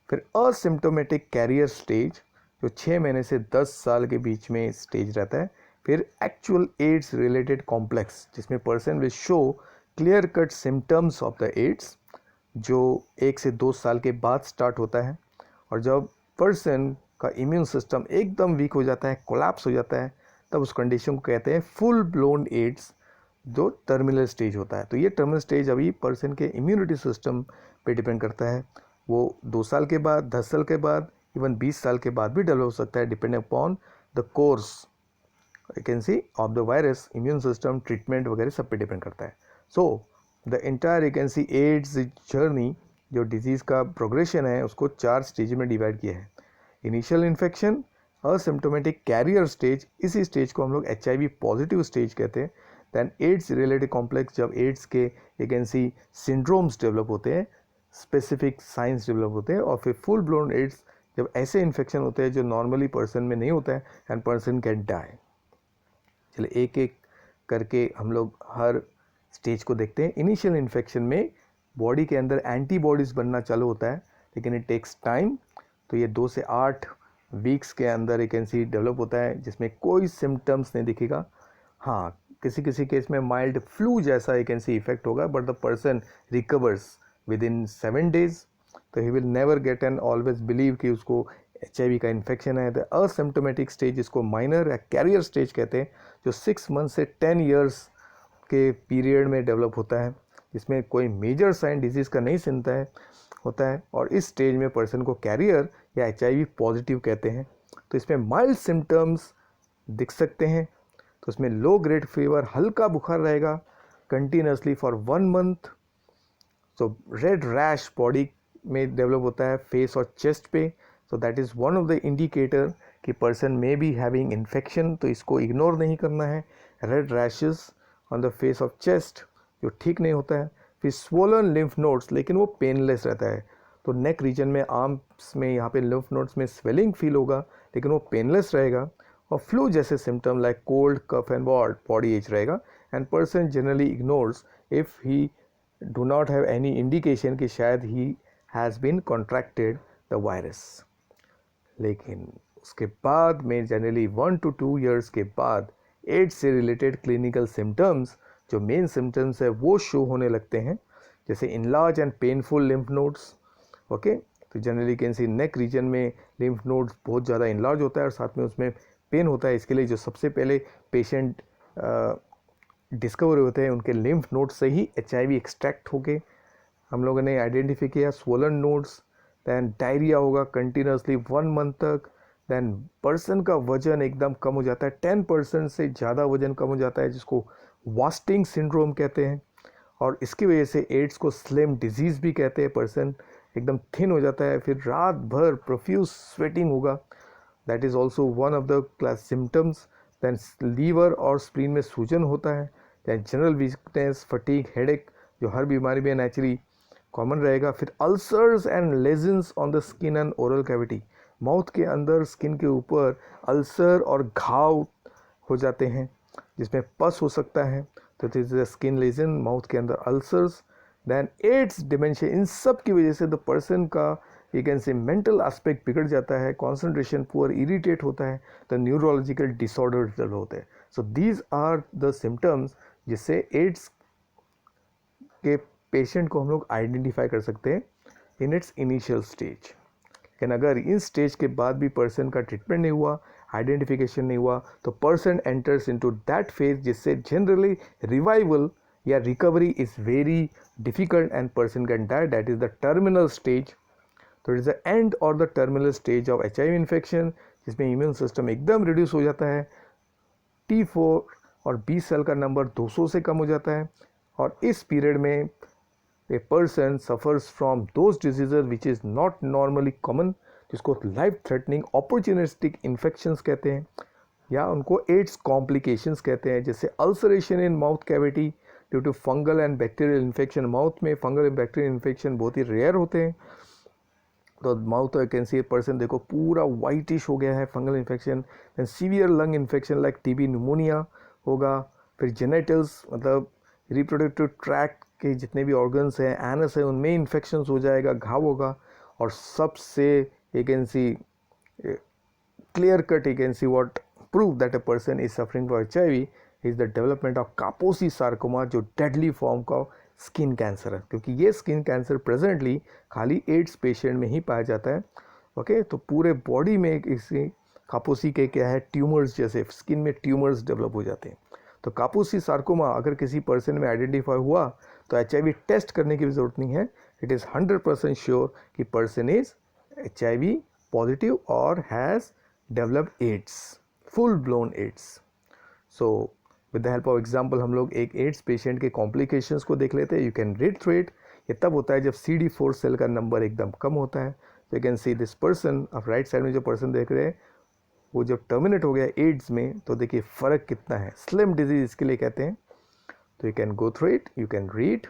फिर असिम्टोमेटिक कैरियर स्टेज, जो 6 महीने से 10 साल के बीच में स्टेज रहता है। फिर एक्चुअल एड्स रिलेटेड कॉम्प्लेक्स, जिसमें person will show clear cut symptoms of the AIDS, जो 1 से 2 साल के बाद स्टार्ट होता है। और जब पर्सन का इम्यून सिस्टम एकदम वीक हो जाता है, कोलैप्स हो जाता है, तब उस कंडीशन को कहते हैं फुल ब्लोन एड्स, जो टर्मिनल स्टेज होता है। तो ये टर्मिनल स्टेज अभी पर्सन के इम्यूनिटी सिस्टम पे डिपेंड करता है। वो 2 साल के बाद, 10 साल के बाद, इवन 20 साल के बाद भी डेवलप हो सकता है, depending upon the course you can see of the virus, immune system, treatment वगैरह सब पे डिपेंड करता है। So the entire you can see AIDS journey, जो डिजीज़ का प्रोग्रेशन है, उसको 4 स्टेज में डिवाइड किया है। Initial infection, asymptomatic carrier stage, इसी स्टेज को हम लोग HIV पॉजिटिव स्टेज कहते हैं। दैन एड्स रिलेटेड कॉम्प्लेक्स, जब एड्स के you can see syndromes develop होते हैं, स्पेसिफिक साइंस डेवलप होते हैं। और फिर फुल ब्लोन एड्स, जब ऐसे इन्फेक्शन होते हैं जो नॉर्मली पर्सन में नहीं होता है एंड पर्सन कैन डाई। चलिए एक एक करके हम लोग हर स्टेज को देखते हैं। इनिशियल इन्फेक्शन में बॉडी के अंदर एंटीबॉडीज़ बनना चालू होता है, लेकिन इट टेक्स टाइम। तो ये 2 से 8 वीक्स के अंदर यू कैन सी डेवलप होता है, जिसमें कोई सिम्टम्स नहीं दिखेगा। हाँ, किसी किसी केस में माइल्ड फ्लू जैसा यू कैन सी इफेक्ट होगा, but the person recovers with in 7 days। तो he will never get and always believe कि उसको HIV का इन्फेक्शन है। द असिम्टोमेटिक स्टेज, जिसको माइनर या कैरियर स्टेज कहते हैं, जो 6 मंथ से 10 ईयर्स के पीरियड में डेवलप होता है, इसमें कोई मेजर साइन डिजीज़ का नहीं सुनता है होता है। और इस स्टेज में पर्सन को कैरियर या HIV पॉजिटिव कहते हैं। तो इसमें माइल्ड सिम्टम्स दिख सकते हैं। तो इसमें लो ग्रेड फीवर, हल्का बुखार रहेगा कंटिन्यूसली फॉर 1 मंथ। तो रेड रैश बॉडी में डेवलप होता है, फेस और चेस्ट पे। So that is one of the indicator कि person may be having infection. तो इसको इग्नोर नहीं करना है। Red rashes on the face of chest, जो ठीक नहीं होता है। फिर स्वोलन लिम्फ नोड्स, लेकिन वो पेनलेस रहता है। तो नेक रीजन में, आर्म्स में, यहाँ पे लिम्फ नोड्स में स्वेलिंग फील होगा, लेकिन वो पेनलेस रहेगा। और फ्लू जैसे symptom like cold, cough and body ache रहेगा। And person generally ignores if he do not have any indication कि शायद he has been contracted the virus. लेकिन उसके बाद में जनरली 1 to 2 ईयर्स के बाद एड्स से रिलेटेड क्लिनिकल सिम्टम्स, जो मेन सिम्टम्स है, वो शो होने लगते हैं, जैसे enlarge and painful lymph nodes. Okay, तो generally can see neck region में लिम्फ नोड्स बहुत ज़्यादा इनलार्ज होता है और साथ में उसमें पेन होता है। इसके लिए जो सबसे पहले पेशेंट डिस्कवर होते हैं, उनके लिम्फ नोड्स से ही HIV एक्सट्रैक्ट होके हम लोगों ने आइडेंटिफाई किया स्वोलन नोड्स। दैन डायरिया होगा कंटिन्यूसली 1 मंथ तक। दैन पर्सन का वजन एकदम कम हो जाता है, 10% से ज़्यादा वजन कम हो जाता है, जिसको वास्टिंग सिंड्रोम कहते हैं। और इसकी वजह से एड्स को स्लिम डिजीज़ भी कहते हैं। पर्सन एकदम थिन हो जाता है। फिर रात भर प्रोफ्यूज स्वेटिंग होगा, that is also one of the class symptoms. Then liver और स्प्लीन में सूजन होता है, then general weakness, fatigue, headache जो हर बीमारी में नेचुरली कॉमन रहेगा। फिर ulcers and lesions on the skin and oral cavity, mouth के अंदर स्किन के ऊपर अल्सर और घाव हो जाते हैं जिसमें पस हो सकता है, तो this is skin lesion, mouth के अंदर अल्सर्स। देन एड्स, डिमेंशिया, इन सब की वजह से द पर्सन का you can say mental aspect बिगड़ जाता है, कॉन्सेंट्रेशन पुअर, इरिटेट होता है, द न्यूरोलॉजिकल डिसऑर्डर डेवलप होते हैं। So these are the symptoms जिससे एड्स के पेशेंट को हम लोग आइडेंटिफाई कर सकते हैं इन इट्स इनिशियल स्टेज। लेकिन अगर इन स्टेज के बाद भी पर्सन का ट्रीटमेंट नहीं हुआ, आइडेंटिफिकेशन नहीं हुआ, तो person enters into that phase जिससे जनरली रिवाइवल या recovery is very difficult and person can die, that is the terminal stage. तो इट इज द एंड और the terminal stage of HIV infection जिसमें immune system एकदम reduce हो जाता है, T4 और B सेल का नंबर 200 से कम हो जाता है, और इस पीरियड में a person suffers from those diseases which is not normally common, जिसको लाइफ थ्रेटनिंग अपॉर्चुनिस्टिक इन्फेक्शंस कहते हैं या उनको एड्स कॉम्प्लिकेशंस कहते हैं, जैसे ulceration in mouth cavity due to fungal and bacterial infection. Mouth में फंगल एंड बैक्टीरियल इन्फेक्शन बहुत ही रेयर होते हैं, तो mouth I can see person देखो पूरा वाइटिश हो गया है, fungal infection. Then severe lung infection like TB, pneumonia होगा। फिर जेनेटल्स मतलब रिप्रोडक्टिव ट्रैक्ट के जितने भी ऑर्गन्स हैं, एनस है, उनमें इन्फेक्शंस हो जाएगा, घाव होगा। और सबसे you can C clear cut you can see what prove that a person is suffering from HIV is the development of कापोसी sarcoma, जो डेडली फॉर्म का स्किन कैंसर है, क्योंकि ये स्किन कैंसर प्रेजेंटली खाली एड्स पेशेंट में ही पाया जाता है। ओके, तो पूरे बॉडी में इसी कापोसी के क्या है, ट्यूमर्स, जैसे स्किन में ट्यूमर्स डेवलप हो जाते हैं। तो कापोसी सार्कोमा अगर किसी पर्सन में आइडेंटिफाई हुआ तो HIV टेस्ट करने की भी ज़रूरत नहीं है, इट इज़ 100% श्योर कि पर्सन इज HIV पॉजिटिव और has developed AIDS, full blown AIDS. So with the help of example हम लोग एक एड्स पेशेंट के कॉम्प्लिकेशंस को देख लेते हैं। You can read through it. ये तब होता है जब CD4 सेल का नंबर एकदम कम होता है। तो you can see this person, आप राइट साइड में जो पर्सन देख रहे हैं वो जब टर्मिनेट हो गया एड्स में, तो देखिए फ़र्क कितना है। स्लिम डिजीज इसके लिए कहते हैं। तो you can go through it, you can read.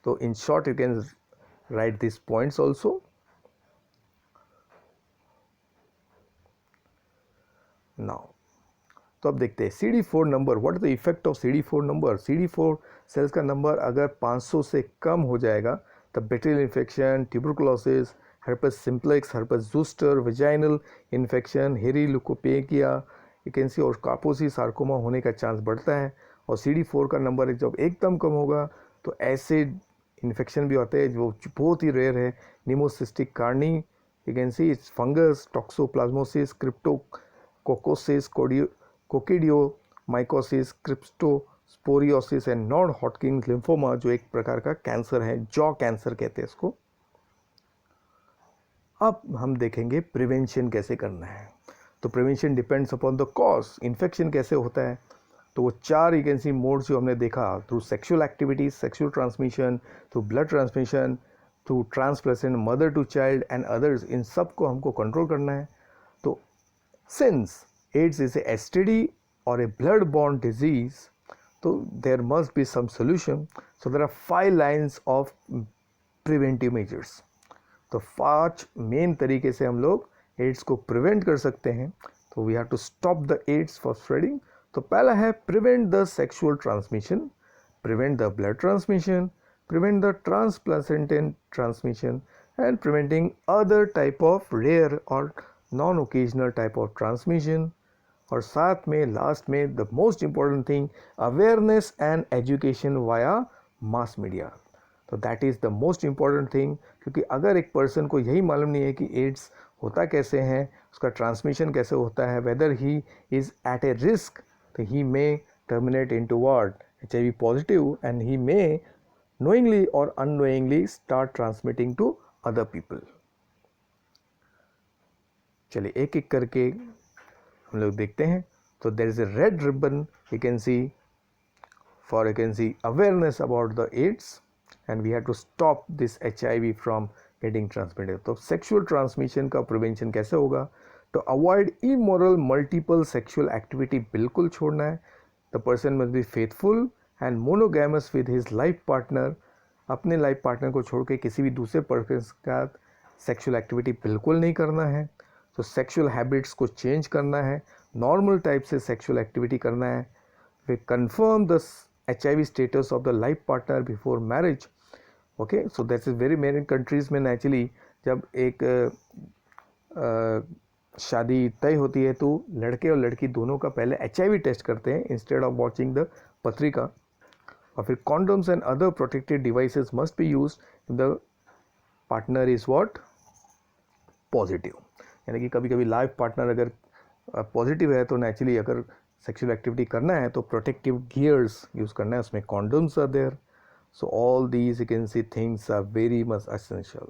तो in short you can write this points also. Now तो अब देखते हैं CD4 number, what is the effect of CD4 number. CD4 cells का नंबर अगर 500 से कम हो जाएगा तब bacterial infection, tuberculosis, herpes simplex, herpes zoster, vaginal infection, hairy leukoplakia, you can सी, और कापोसी सार्कोमा होने का चांस बढ़ता है। और CD4 का नंबर जब एकदम कम होगा तो ऐसे इन्फेक्शन भी होते हैं जो बहुत ही रेयर है, pneumocystis carinii, you can see it's fungus, toxoplasmosis, cryptococcosis, coccidioidomycosis, cryptosporidiosis and non Hodgkin lymphoma, जो एक प्रकार का कैंसर है, जॉ कैंसर कहते हैं इसको। अब हम देखेंगे प्रिवेंशन कैसे करना है। तो prevention depends upon the cause. Infection कैसे होता है, तो वो 4 यू कैन सी मोड्स जो हमने देखा, through sexual activities, sexual transmission, through blood transmission, through transplacental mother to child and others, इन सब को हमको कंट्रोल करना है। तो since AIDS is a STD or a blood-borne disease, so there must be some solution. So there are 5 lines of preventive measures. तो 5 main तरीके से हम लोग एड्स को प्रिवेंट कर सकते हैं। तो we have to stop the AIDS for spreading. तो पहला है prevent the sexual transmission, prevent the blood transmission, prevent the transplacental transmission and preventing other type of rare और non occasional type of transmission. और साथ में last में the most important thing, awareness and education via mass media. तो that is the most important thing, क्योंकि अगर एक person को यही मालूम नहीं है कि एड्स होता कैसे है, उसका ट्रांसमिशन कैसे होता है, whether he is at a risk, तो he may terminate into what HIV positive and he may knowingly or unknowingly start transmitting to other people। चलिए एक एक करके हम लोग देखते हैं। तो there is a red ribbon you can see for you can see awareness about the AIDS and we have to stop this HIV from getting transmitted. तो सेक्सुअल ट्रांसमिशन का प्रिवेंशन कैसे होगा, To avoid immoral multiple sexual activity बिल्कुल छोड़ना है. The person must be faithful and monogamous with his life partner. अपने life partner को छोड़ के किसी भी दूसरे पर्सन का सेक्सुअल एक्टिविटी बिल्कुल नहीं करना है. तो सेक्सुअल हैबिट्स को चेंज करना है, नॉर्मल टाइप से सेक्सुअल एक्टिविटी करना है. We confirm the HIV status of the life partner before marriage. Okay, so that is very many countries में नेचुरली जब एक शादी तय होती है तो लड़के और लड़की दोनों का पहले HIV टेस्ट करते हैं इंस्टेड ऑफ वॉचिंग द पत्रिका. और फिर condoms and other protective devices must be used the partner is what positive. यानी कि कभी कभी लाइफ पार्टनर अगर पॉजिटिव है तो नेचुरली अगर सेक्सुअल एक्टिविटी करना है तो प्रोटेक्टिव गियर्स यूज़ करना है, उसमें condoms are there. So all these you can see things are very much essential.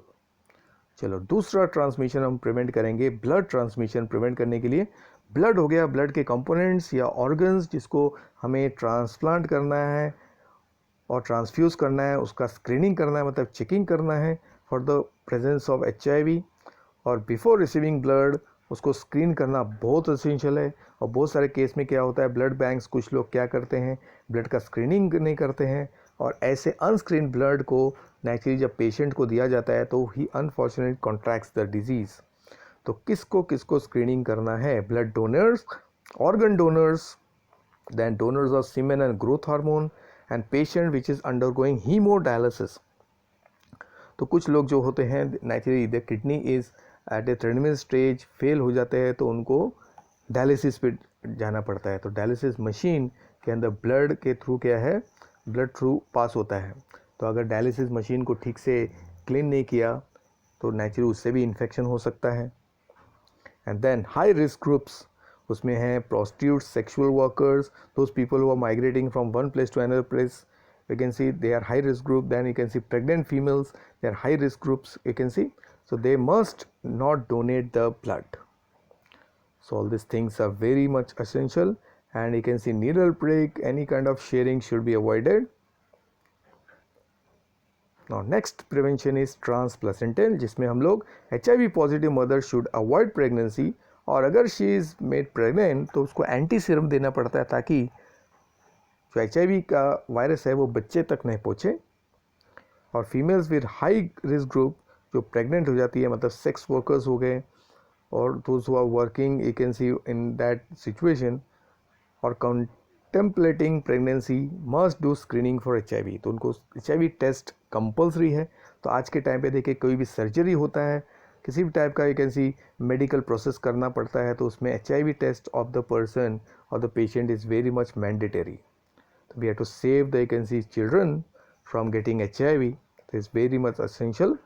चलो, दूसरा ट्रांसमिशन हम प्रिवेंट करेंगे. ब्लड ट्रांसमिशन प्रिवेंट करने के लिए ब्लड हो गया, ब्लड के कंपोनेंट्स या ऑर्गन्स जिसको हमें ट्रांसप्लांट करना है और ट्रांसफ्यूज़ करना है, उसका स्क्रीनिंग करना है, मतलब चेकिंग करना है for the presence of HIV. और बिफोर रिसीविंग ब्लड उसको स्क्रीन करना बहुत एसेंशियल है. और बहुत सारे केस में क्या होता है, ब्लड बैंक्स कुछ लोग क्या करते हैं, ब्लड का स्क्रीनिंग नहीं करते हैं और ऐसे अनस्क्रीन ब्लड को नेचुरली जब पेशेंट को दिया जाता है तो ही अनफॉर्चुनेट कॉन्ट्रैक्ट्स द डिजीज़. तो किसको किसको स्क्रीनिंग करना है, blood donors, organ donors, then donors of semen and growth hormone and patient which is undergoing hemodialysis. तो कुछ लोग जो होते हैं naturally the kidney is at a terminal stage, fail हो जाते हैं तो उनको डायलिसिस पे जाना पड़ता है. तो डायलिसिस मशीन के अंदर ब्लड के थ्रू क्या है, ब्लड थ्रू पास होता है. तो अगर डायलिसिस मशीन को ठीक से क्लीन नहीं किया तो नेचुरली उससे भी इन्फेक्शन हो सकता है. And then high risk groups, उसमें हैं prostitutes, sexual workers, those people who are migrating from one place to another place. You can see they are high risk group. Then you can see pregnant females, they are high risk groups, you can see. So they must not donate the blood. So all these things are very much essential. And you can see needle prick, any kind of sharing should be avoided. Now next prevention is transplacental, जिसमें हम लोग HIV positive mother should avoid pregnancy. और अगर she is made pregnant तो उसको anti serum देना पड़ता है ताकि जो HIV का वायरस है वो बच्चे तक नहीं पहुँचे. और females with high risk group जो प्रेग्नेंट हो जाती है, मतलब सेक्स वर्कर्स हो गए और those who are working, you can see in that situation और contemplating pregnancy must do screening for HIV. तो उनको HIV टेस्ट कंपल्सरी है. तो आज के टाइम पे देखिए कोई भी सर्जरी होता है, किसी भी टाइप का you can see medical process करना पड़ता है तो उसमें HIV test of the person और the patient is very much mandatory. तो we have to save the you can see children from getting HIV. Is very much essential.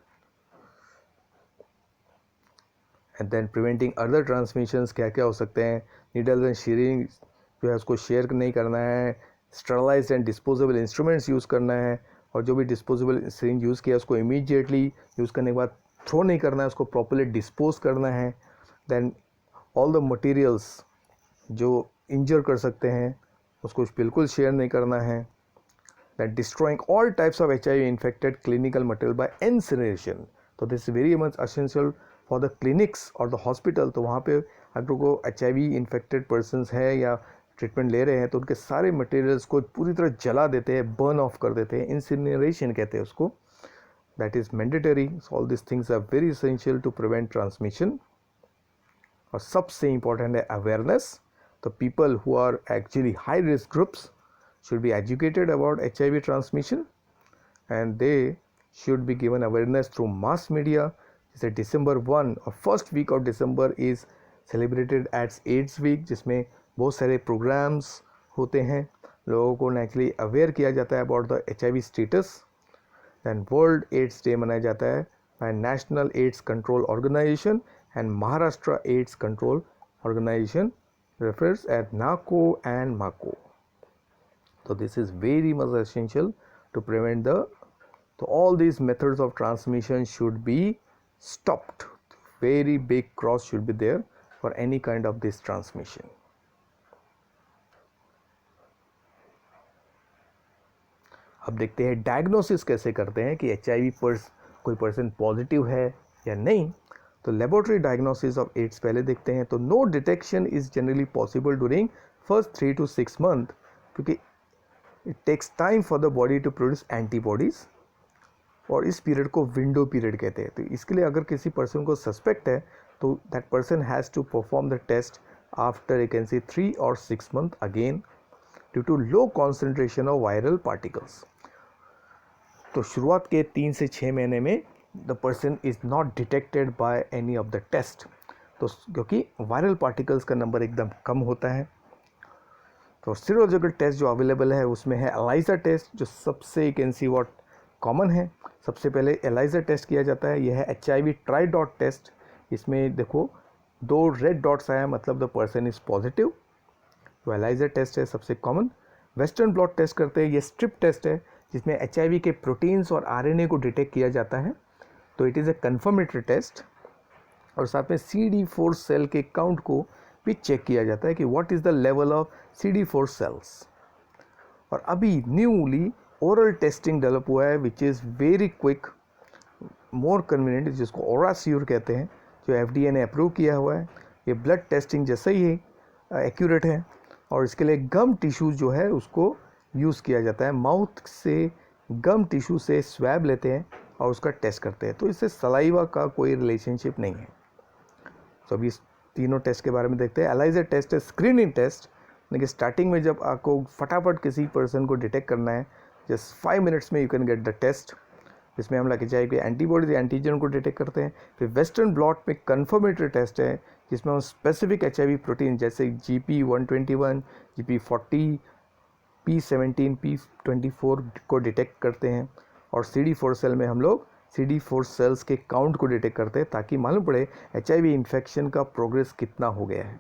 And then preventing other transmissions क्या क्या हो सकते हैं, needles and शीरिंग जो है उसको शेयर नहीं करना है, sterilised and disposable instruments use करना है और जो भी डिस्पोजेबल सिरिंज यूज़ किया उसको इमीडिएटली यूज़ करने के बाद थ्रो नहीं करना है, उसको प्रॉपर्ली डिस्पोज करना है. देन ऑल द मटेरियल्स जो इंजर कर सकते हैं उसको बिल्कुल शेयर नहीं करना है. That destroying all types of HIV infected clinical material by incineration. तो this is very much essential for the clinics और द हॉस्पिटल. तो वहाँ पे अगर को HIV इन्फेक्टेड पर्सनस है या ट्रीटमेंट ले रहे हैं तो उनके सारे मटेरियल्स को पूरी तरह जला देते हैं, बर्न ऑफ कर देते हैं, इंसिनरेशन कहते हैं उसको. That is mandatory. So all these things are very essential to prevent transmission. और सबसे important है awareness. The people who are actually high risk groups should be educated about HIV transmission and they should be given awareness through mass media. जैसे December 1 और first week of December is celebrated as AIDS week, जिसमें बहुत सारे programs होते हैं, लोगों को naturally aware किया जाता है about the HIV status. Then world AIDS day मनाया जाता है by national AIDS control organisation and Maharashtra AIDS control organisation refers as NACO and MACO. So this is very much essential to prevent so all these methods of transmission should be stopped. Very big cross should be there for any kind of this transmission. अब देखते हैं diagnosis कैसे करते हैं कि HIV कोई person positive है या नहीं. तो लेबोरेटरी डायग्नोसिस ऑफ एड्स पहले देखते हैं। तो no detection is generally possible during first 3 to 6 month, क्योंकि it takes time for the body to produce antibodies, और इस पीरियड को विंडो पीरियड कहते हैं। तो इसके लिए अगर किसी पर्सन को सस्पेक्ट है तो that person has to perform the test after you can see 3 or 6 month again due to low concentration of viral particles. तो शुरुआत के 3 से 6 महीने में the person is not detected by any of the test, तो क्योंकि viral particles का number एकदम कम होता है। तो सीरोलॉजिकल टेस्ट जो अवेलेबल है उसमें है एलाइजा टेस्ट, जो सबसे you can see what common है। सबसे पहले एलाइजा टेस्ट किया जाता है, यह है HIV ट्राई डॉट टेस्ट। इसमें देखो 2 रेड डॉट्स आया, मतलब द पर्सन इज़ पॉजिटिव। तो एलाइजा टेस्ट है सबसे कॉमन। वेस्टर्न ब्लॉट टेस्ट करते हैं, ये स्ट्रिप टेस्ट है जिसमें HIV के प्रोटीन्स और RNA को डिटेक्ट किया जाता है। तो it is a confirmatory test, और साथ में CD4 सेल के काउंट को भी चेक किया जाता है कि what is the level of CD4 cells. और अभी न्यूली ओरल टेस्टिंग डेवलप हुआ है which is very quick, more convenient, जिसको OraSure कहते हैं, जो FDA ने अप्रूव किया हुआ है। ये ब्लड टेस्टिंग जैसा ही है, एक्यूरेट है, और इसके लिए गम टिश्यू जो है उसको यूज़ किया जाता है। माउथ से गम टिश्यू से स्वैब लेते हैं और उसका टेस्ट करते हैं, तो इससे सलाइवा का कोई रिलेशनशिप नहीं है। तो अभी इस तीनों टेस्ट के बारे में देखते हैं। एलाइजा टेस्ट है स्क्रीनिंग टेस्ट, लेकिन स्टार्टिंग में जब आपको फटाफट किसी पर्सन को डिटेक्ट करना है, जस्ट 5 मिनट्स में you can get the test, जिसमें हम लोग HIV के एंटीबॉडीज एंटीजन को डिटेक्ट करते हैं। फिर वेस्टर्न ब्लॉट में कन्फर्मेटरी टेस्ट है, जिसमें हम स्पेसिफिक HIV प्रोटीन जैसे GP121, GP40, P17, P24 को डिटेक्ट करते हैं। और CD4 सेल में हम लोग CD4 सेल्स के काउंट को डिटेक्ट करते हैं, ताकि मालूम पड़े HIV इन्फेक्शन का प्रोग्रेस कितना हो गया है।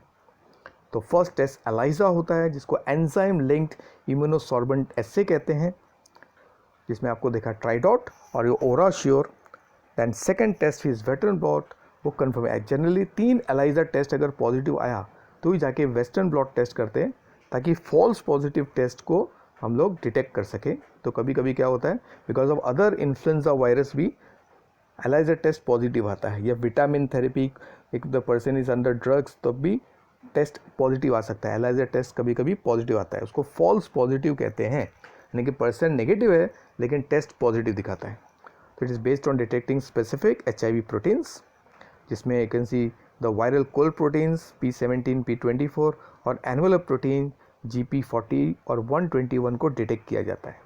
तो फर्स्ट टेस्ट एलाइजा होता है, जिसको एंजाइम लिंक्ड इम्यूनोसॉर्बेंट एसे कहते हैं, जिसमें आपको देखा ट्राइडॉट और ये OraSure। Then second test is western blot, वो कन्फर्म है। जनरली 3 एलाइजा टेस्ट अगर पॉजिटिव आया तो ही जाके वेस्टर्न ब्लॉट टेस्ट करते हैं, ताकि फॉल्स पॉजिटिव टेस्ट को हम लोग डिटेक्ट कर सकें। तो कभी कभी क्या होता है, because of other influenza virus भी एलाइजा टेस्ट पॉजिटिव आता है, या विटामिन थेरेपी, एक the person is under drugs, तब भी टेस्ट पॉजिटिव आ सकता है। एलाइजा टेस्ट कभी कभी पॉजिटिव आता है, उसको फॉल्स पॉजिटिव कहते हैं, यानी कि पर्सन नेगेटिव है लेकिन टेस्ट पॉजिटिव दिखाता है। तो it is based on detecting specific HIV proteins, जिसमें you can see the viral core proteins P17, P24 और एनवेलप प्रोटीन GP40 और 121 को डिटेक्ट किया जाता है।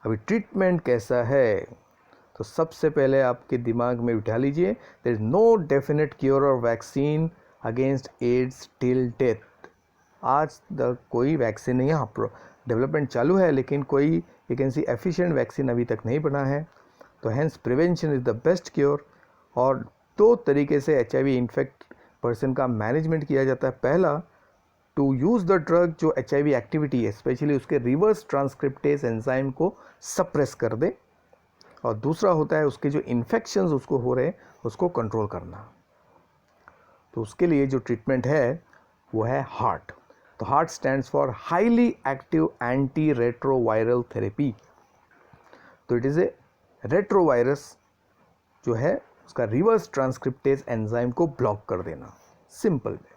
अभी ट्रीटमेंट कैसा है, तो सबसे पहले आपके दिमाग में बिठा लीजिए, there is no definite cure और vaccine against AIDS till death. आज तक कोई वैक्सीन नहीं है, डेवलपमेंट चालू है, लेकिन कोई you can C efficient vaccine अभी तक नहीं बना है। तो hence prevention is the best cure. और 2 तरीके से HIV इन्फेक्ट पर्सन का मैनेजमेंट किया जाता है। पहला, टू यूज़ द ड्रग जो HIV एक्टिविटी है, स्पेशली उसके रिवर्स ट्रांसक्रिप्टेज एंजाइम को सप्रेस कर दे, और दूसरा होता है उसके जो इन्फेक्शंस उसको हो रहे हैं उसको कंट्रोल करना। तो उसके लिए जो ट्रीटमेंट है वो है हार्ट। तो heart stands for highly active anti retroviral therapy. तो इट इज़ ए रेट्रोवायरस जो है उसका रिवर्स ट्रांसक्रिप्टेज एंजाइम को ब्लॉक कर देना, सिंपल है।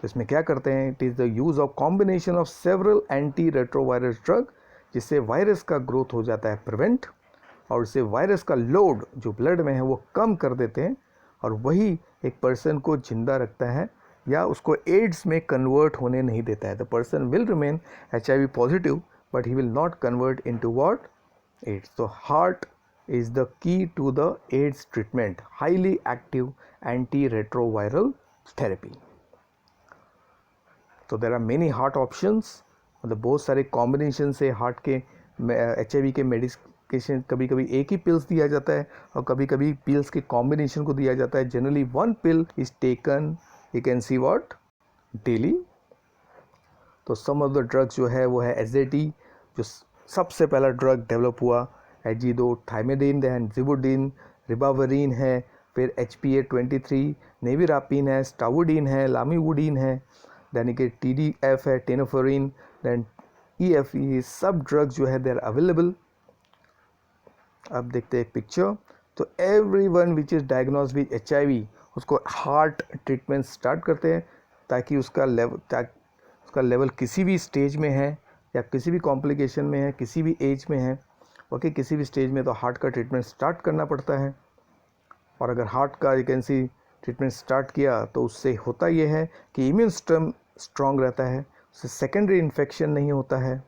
तो इसमें क्या करते हैं, it is the use of combination of several anti retrovirus drug, जिससे वायरस का ग्रोथ हो जाता है प्रिवेंट, और इससे वायरस का लोड जो ब्लड में है वो कम कर देते हैं, और वही एक पर्सन को जिंदा रखता है या उसको एड्स में कन्वर्ट होने नहीं देता है। The person will remain HIV positive but he will not convert into what, AIDS. तो HAART is the key to the AIDS treatment, highly active antiretroviral therapy. So there are many heart options, मतलब बहुत सारे combination से heart के HIV के medication, कभी कभी एक ही पिल्स दिया जाता है और कभी कभी पिल्स के कॉम्बिनेशन को दिया जाता है। Generally 1 pill is taken, you can see what, daily. तो सम ऑफ द ड्रग्स जो है वो है SAT, जो सबसे पहला ड्रग डेवलप हुआ, एजिडो थाइमेडिन, दैन जिबुडिन, रिबावरीन है, फिर HPA23, नेविरापिन है, स्टावुडिन है, लामीवुडिन है, यानी कि TDF है, टेनोफोरिन, दैन EF, ये सब ड्रग्स जो है दे आर अवेलेबल। अब देखते हैं एक पिक्चर। तो everyone which is diagnosed with HIV उसको हार्ट ट्रीटमेंट स्टार्ट करते हैं ताकि उसका लेवल किसी भी स्टेज में है या किसी भी कॉम्प्लिकेशन में है, किसी भी एज में है, ओके, किसी भी स्टेज में, तो हार्ट का ट्रीटमेंट स्टार्ट करना पड़ता है। और अगर हार्ट का वैकेंसी ट्रीटमेंट स्टार्ट किया तो उससे होता ये है कि इम्यून सिस्टम स्ट्रांग रहता है, उससे सेकेंडरी इन्फेक्शन नहीं होता है,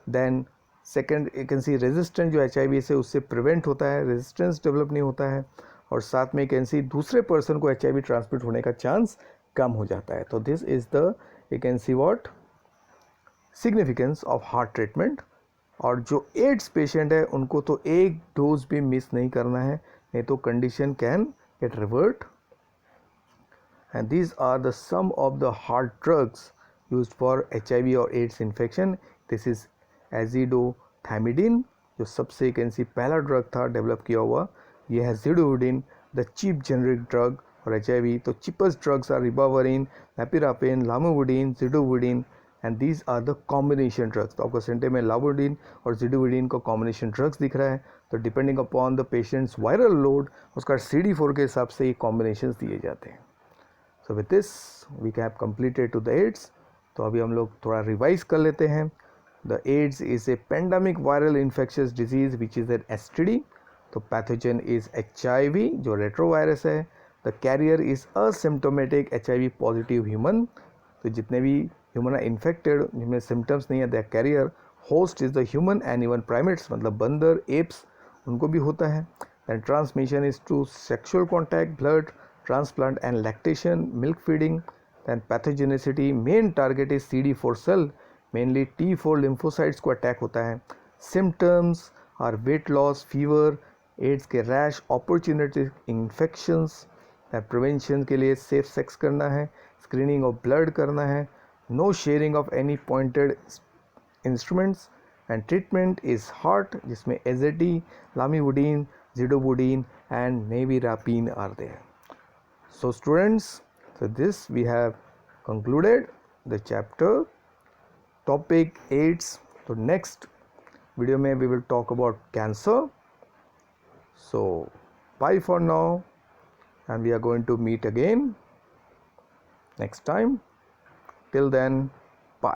देन सेकेंड वैकेंसी रेजिस्टेंट जो HIV से उससे प्रिवेंट होता है, रेजिस्टेंस डेवलप नहीं होता है, और साथ में वैकेंसी दूसरे पर्सन को HIV ट्रांसमिट होने का चांस कम हो जाता है। तो this is the vacancy what significance of heart treatment. और जो एड्स पेशेंट है उनको तो एक डोज भी मिस नहीं करना है, नहीं तो condition can get revert. And these are the some of the HAART drugs used for HIV और AIDS infection. This is azidothymidine, जो सबसे वैकेंसी पहला ड्रग था डेवलप किया हुआ। यह है zidovudine, the cheap generic drug for HIV। तो cheapest drugs are ribavirin, nevirapine, lamivudine, zidovudine, and these are the combination drugs. तो आपको सेंटर में लामोवुडिन और ज़िडोवुडिन का कॉम्बिनेशन ड्रग्स दिख रहा है। तो depending upon the patients viral load उसका CD4 के हिसाब से ये कॉम्बिनेशंस दिए जाते हैं। So with this we have completed to the AIDS. तो अभी हम लोग थोड़ा रिवाइज कर लेते हैं। The AIDS is a pandemic viral infectious disease which is an STD। तो पैथोजन इज HIV जो रेट्रोवायरस है। The carrier is asymptomatic HIV positive human. तो जितने भी ह्यूमन आर इन्फेक्टेड जिनमें सिम्टम्स नहीं है they carrier. Host is the human and even primates, मतलब बंदर, एप्स, उनको भी होता है। And transmission is to sexual contact, blood transplant and lactation, milk feeding. Then pathogenicity main target is CD4 cell, mainly T4 lymphocytes को attack होता है। Symptoms are weight loss, fever, AIDS के रैश, अपॉर्चुनिटी इन्फेक्शंस। प्रिवेंशन के लिए safe sex करना है, screening of blood करना है, no sharing of any pointed instruments. And treatment is HAART, जिसमें AZT, lamivudine, zidovudine and nevirapine are there. So students, so this we have concluded the chapter topic AIDS. So next video में we will talk about cancer. So bye for now, and we are going to meet again next time. Till then,